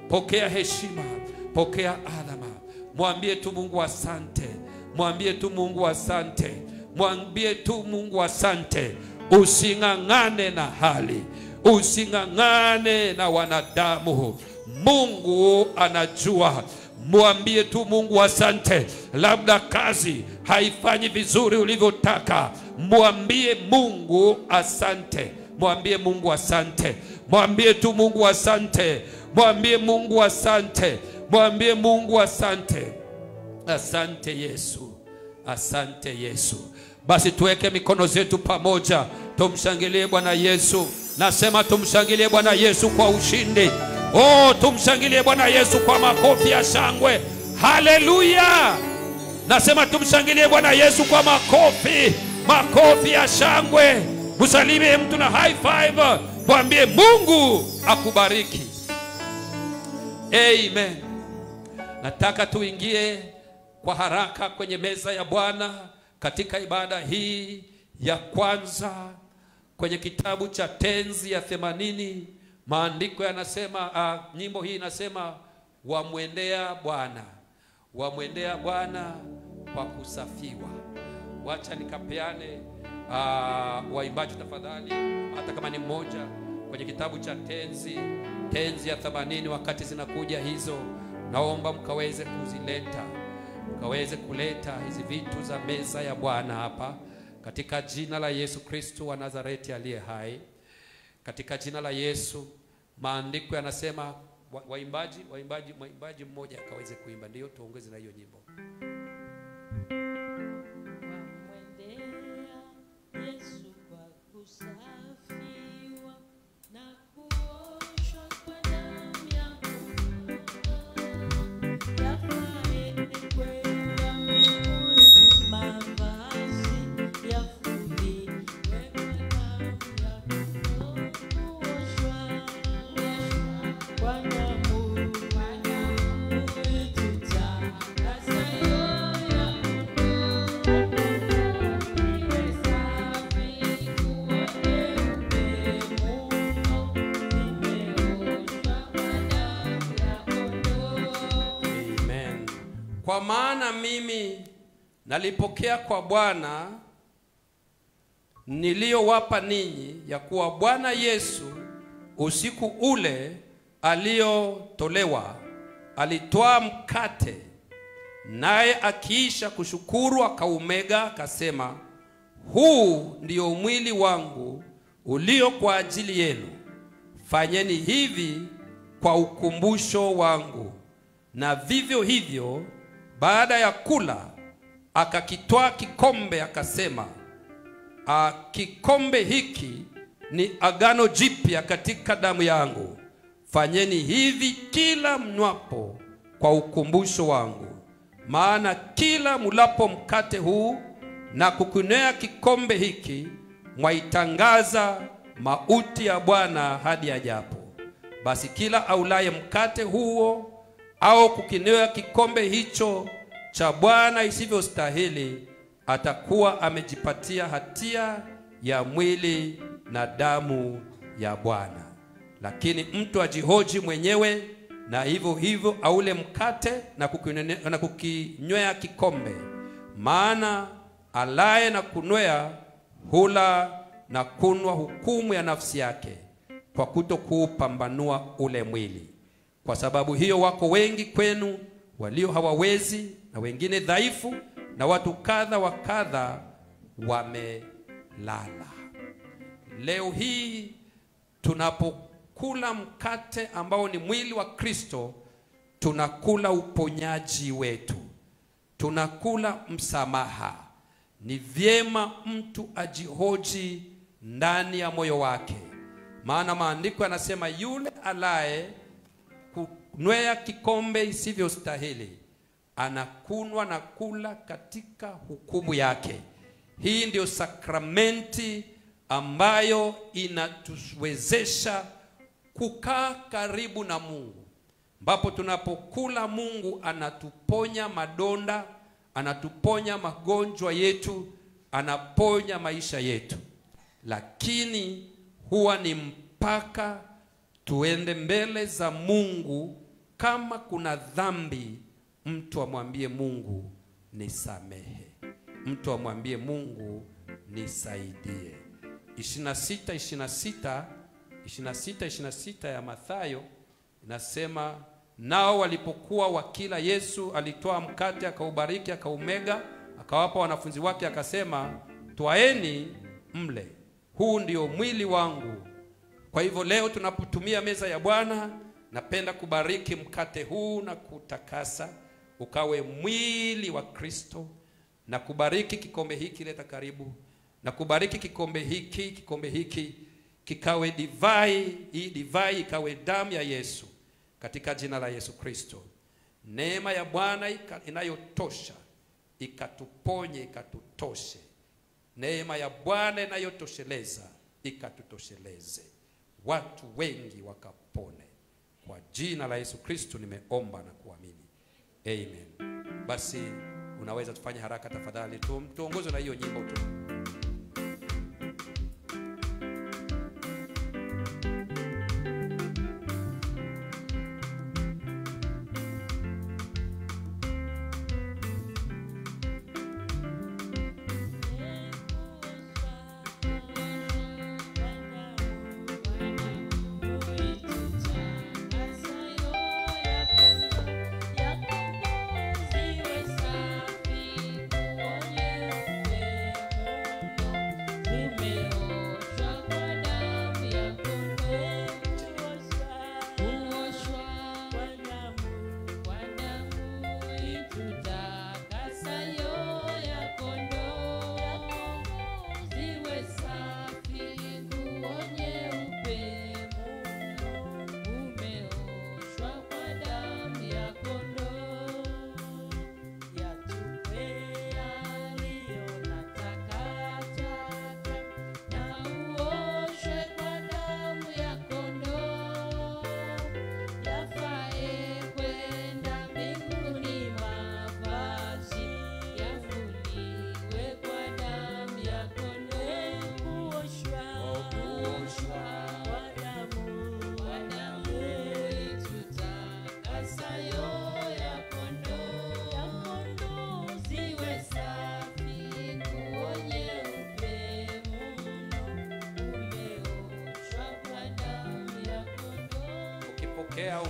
Pokea heshima. Pokea adhama. Mwambie tu Mungu asante. Mwambie tu Mungu asante. Mwambie tu Mungu asante. Using'ang'ane na hali, using'ang'ane na wanadamu. Mungu anajua. Mwambie tu Mungu asante. Labda kazi haifanyi vizuri ulivyotaka, mwambie Mungu asante. Mwambie Mungu asante. Mwambie tu Mungu asante. Mwambie Mungu asante. Mwambie Mungu asante. Asante Yesu. Asante Yesu. Basi tuweke mikono zetu pamoja, tumshangilie Bwana Yesu. Nasema tumshangilie Bwana Yesu kwa ushindi. Oh, tumshangilie Bwana Yesu kwa makofi ya shangwe. Haleluya. Nasema tumshangilie Bwana Yesu kwa makofi ya shangwe. Msalimie mtu na high five. Mwambie Mungu akubariki. Amen. Nataka tuingie kwa haraka kwenye meza ya Bwana katika ibada hii ya kwanza kwenye kitabu cha Tenzi ya 80. Maandiko yanasema, nyimbo hii inasema, wamwendea Bwana, wamwendea Bwana kwa kusafiwa. Wacha nikapeane waimbaji tafadhali, hata kama ni mmoja, kwenye kitabu cha Tenzi ya 80. Wakati zinakuja hizo, naomba mkaweze kuzileta, mkaweze kuleta hizi vitu za meza ya Bwana hapa, katika jina la Yesu Kristo wa Nazareti aliye hai. Katika jina la Yesu. Maandiko yanasema, waimbaji mmoja akaweze kuimba, ndio tuongeze na hiyo nyimbo. Wamwendea Yesu kwa kusafiwa na kuoshwa kwa damu ya kondoo, yafae kwenda mbinguni mavazi ya fuliwe kwa damu ya kondoo, kuoshwa kwa damu itutakasa yoya Kwa maana mimi nalipokea kwa Bwana niliyowapa ninyi, ya kuwa Bwana Yesu usiku ule aliotolewa alitwaa mkate, naye akiisha kushukuru akaumega, akasema, huu ndio mwili wangu ulio kwa ajili yenu, fanyeni hivi kwa ukumbusho wangu. Na vivyo hivyo baada ya kula akakitwaa kikombe, akasema, kikombe hiki ni agano jipya katika damu yangu, fanyeni hivi kila mnywapo kwa ukumbusho wangu. Maana kila mulapo mkate huu na kukunywea kikombe hiki, mwaitangaza mauti ya Bwana hadi ajapo. Basi kila aulaye mkate huo au kukinywea kikombe hicho cha Bwana isivyostahili, atakuwa amejipatia hatia ya mwili na damu ya Bwana. Lakini mtu ajihoji mwenyewe, na hivyo hivyo aule mkate na kukinywea kikombe. Maana alaye na kunywea hula na kunwa hukumu ya nafsi yake, kwa kutokuupambanua ule mwili. Kwa sababu hiyo wako wengi kwenu walio hawawezi, na wengine dhaifu, na watu kadha wa kadha wamelala. Leo hii tunapokula mkate ambao ni mwili wa Kristo, tunakula uponyaji wetu, tunakula msamaha. Ni vyema mtu ajihoji ndani ya moyo wake, maana maandiko yanasema, yule alaye kunywea kikombe isivyostahili anakunwa na kula katika hukumu yake. Hii ndio sakramenti ambayo inatuwezesha kukaa karibu na Mungu, ambapo tunapokula Mungu anatuponya madonda, anatuponya magonjwa yetu, anaponya maisha yetu. Lakini huwa ni mpaka tuende mbele za Mungu kama kuna dhambi mtu amwambie Mungu nisamehe, mtu amwambie Mungu nisaidie. 26 ya Mathayo inasema, nao walipokuwa wakila, Yesu alitoa mkate akaubariki akaumega akawapa wanafunzi wake akasema, twaeni mle, huu ndio mwili wangu. Kwa hivyo leo tunapotumia meza ya Bwana, napenda kubariki mkate huu na kutakasa ukawe mwili wa Kristo, na kubariki kikombe hiki, leta karibu, na kubariki kikombe hiki kikawe divai, hii divai ikawe damu ya Yesu, katika jina la Yesu Kristo. Neema ya Bwana inayotosha ikatuponye, ikatutoshe. Neema ya Bwana inayotosheleza ikatutosheleze, watu wengi wakapone. Kwa jina la Yesu Kristo nimeomba na kuamini, amen. Basi unaweza tufanye haraka tafadhali, tuongozwe na hiyo nyimbo tu.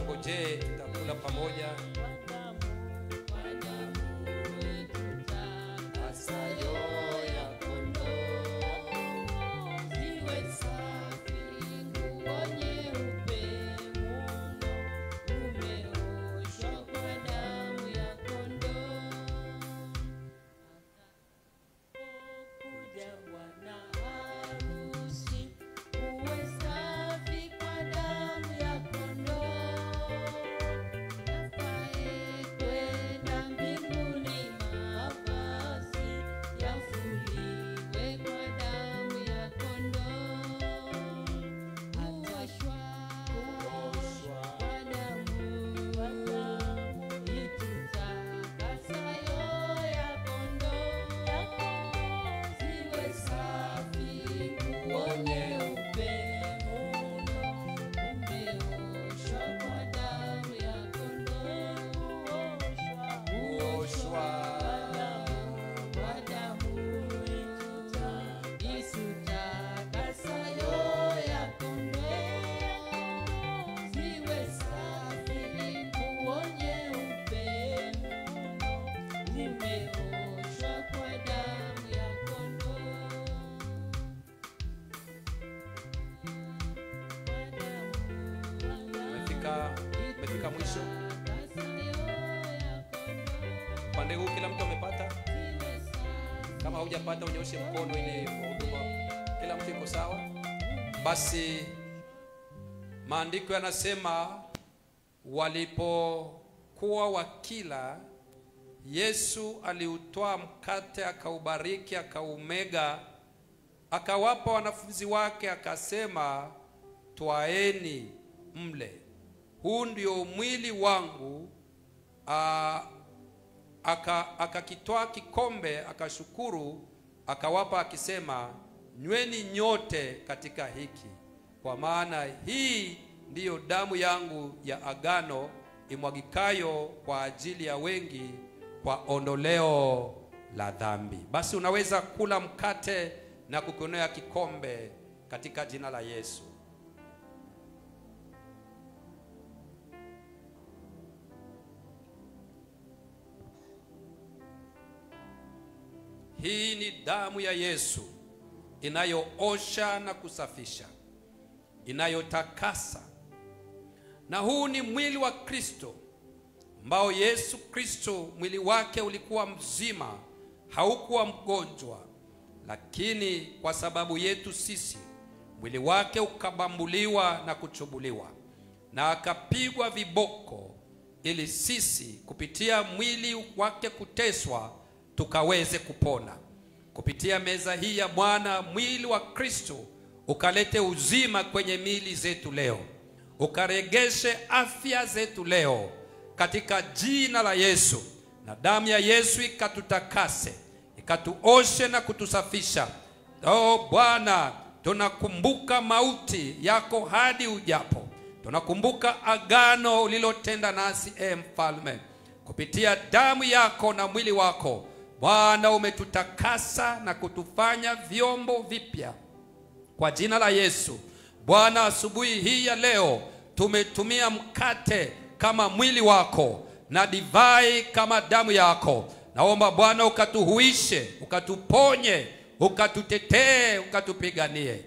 Ngoje tutakula pamoja. Umefika mwisho. Pande huu kila mtu amepata? Kama hujapata unyoshe mkono ili huduma. Kila mtu yuko sawa? Basi maandiko yanasema walipokuwa wakila, Yesu aliutoa mkate akaubariki akaumega akawapa wanafunzi wake akasema, twaeni mle, huu ndio mwili wangu. Akakitoa kikombe akashukuru akawapa akisema, nyweni nyote katika hiki, kwa maana hii ndiyo damu yangu ya agano imwagikayo kwa ajili ya wengi kwa ondoleo la dhambi. Basi unaweza kula mkate na kukunywea kikombe katika jina la Yesu. Hii ni damu ya Yesu inayoosha na kusafisha, inayotakasa. Na huu ni mwili wa Kristo ambao Yesu Kristo mwili wake ulikuwa mzima, haukuwa mgonjwa, lakini kwa sababu yetu sisi mwili wake ukabambuliwa na kuchubuliwa na akapigwa viboko, ili sisi kupitia mwili wake kuteswa tukaweze kupona. Kupitia meza hii ya Bwana, mwili wa Kristo ukalete uzima kwenye miili zetu leo, ukaregeshe afya zetu leo katika jina la Yesu. Na damu ya Yesu ikatutakase, ikatuoshe na kutusafisha. Bwana, tunakumbuka mauti yako hadi ujapo. Tunakumbuka agano ulilotenda nasi, Mfalme. Kupitia damu yako na mwili wako, Bwana, umetutakasa na kutufanya vyombo vipya kwa jina la Yesu. Bwana, asubuhi hii ya leo tumetumia mkate kama mwili wako na divai kama damu yako. Naomba Bwana ukatuhuishe, ukatuponye, ukatutetee, ukatupiganie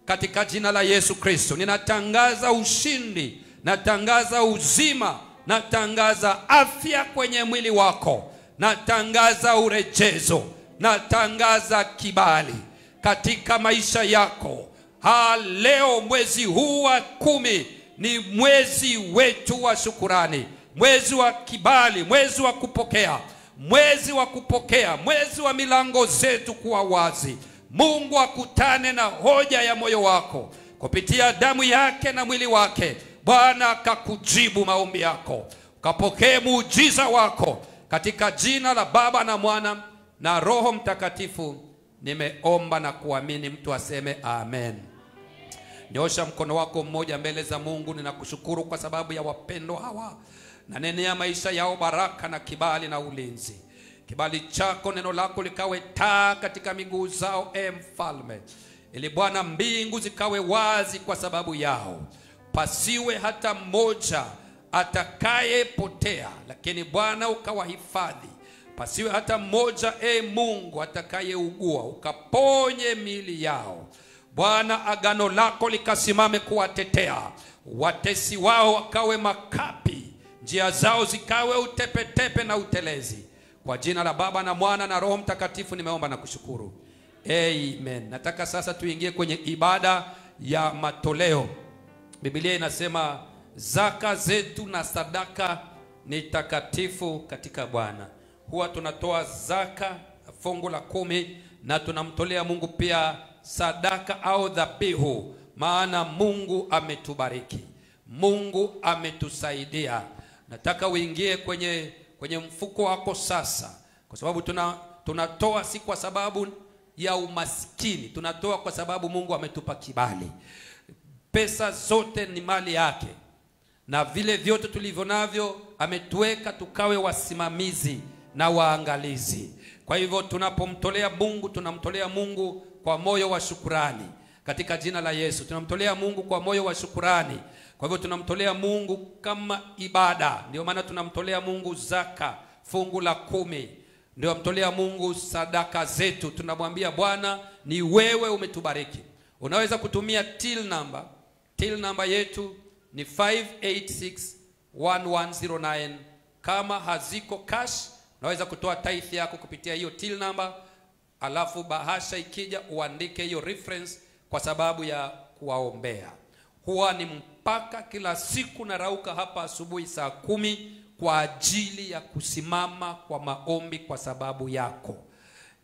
katika jina la Yesu Kristo. Ninatangaza ushindi, natangaza uzima, natangaza afya kwenye mwili wako, natangaza urejezo, natangaza kibali katika maisha yako. Leo mwezi huu wa 10 ni mwezi wetu wa shukurani, mwezi wa kibali, mwezi wa kupokea, mwezi wa kupokea, mwezi wa milango zetu kuwa wazi. Mungu akutane na hoja ya moyo wako kupitia damu yake na mwili wake. Bwana akakujibu maombi yako, ukapokee muujiza wako katika jina la Baba na Mwana na Roho Mtakatifu. Nimeomba na kuamini, mtu aseme amen. Nyosha mkono wako mmoja mbele za Mungu. Ninakushukuru kwa sababu ya wapendo hawa, na nenea maisha yao baraka na kibali na ulinzi. Kibali chako, neno lako likawe taa katika miguu zao, Mfalme, ili Bwana mbingu zikawe wazi kwa sababu yao. Pasiwe hata mmoja atakayepotea, lakini Bwana ukawahifadhi. Pasiwe hata mmoja, Mungu, atakayeugua, ukaponye miili yao. Bwana, agano lako likasimame kuwatetea. Watesi wao wakawe makapi, njia zao zikawe utepetepe na utelezi. Kwa jina la Baba na Mwana na Roho Mtakatifu nimeomba na kushukuru. Amen. Nataka sasa tuingie kwenye ibada ya matoleo. Biblia inasema zaka zetu na sadaka ni takatifu katika Bwana. Huwa tunatoa zaka fungu la 10 na tunamtolea Mungu pia sadaka au dhabihu, maana Mungu ametubariki, Mungu ametusaidia. Nataka uingie kwenye mfuko wako sasa, kwa sababu tunatoa si kwa sababu ya umaskini, tunatoa kwa sababu Mungu ametupa kibali. Pesa zote ni mali yake, na vile vyote tulivyo navyo ametuweka tukawe wasimamizi na waangalizi. Kwa hivyo tunapomtolea Mungu, tunamtolea Mungu kwa moyo wa shukrani katika jina la Yesu. Tunamtolea Mungu kwa moyo wa shukrani. Kwa hivyo tunamtolea Mungu kama ibada. Ndio maana tunamtolea Mungu zaka fungu la 10. Ndio mtolea Mungu sadaka zetu. Tunamwambia Bwana, ni wewe umetubariki. Unaweza kutumia till number. Till number yetu ni 5861109. Kama haziko cash, unaweza kutoa tithe yako kupitia hiyo till number. Alafu bahasha ikija uandike hiyo reference kwa sababu ya kuwaombea. Huwa ni mpaka kila siku na rauka hapa asubuhi saa 10 kwa ajili ya kusimama kwa maombi kwa sababu yako.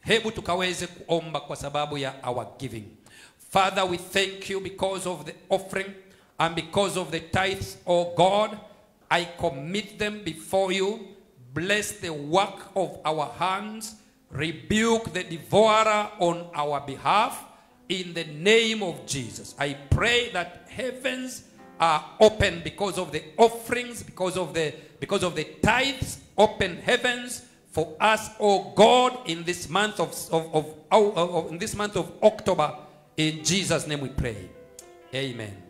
Hebu tukaweze kuomba kwa sababu ya our giving. Father, we thank you because of the offering and because of the tithes, oh God. I commit them before you. Bless the work of our hands. Rebuke the devourer on our behalf in the name of Jesus. I pray that heavens are open because of the offerings, because of the tithes. Open heavens for us, oh God, in this month of October. In Jesus' name we pray. Amen.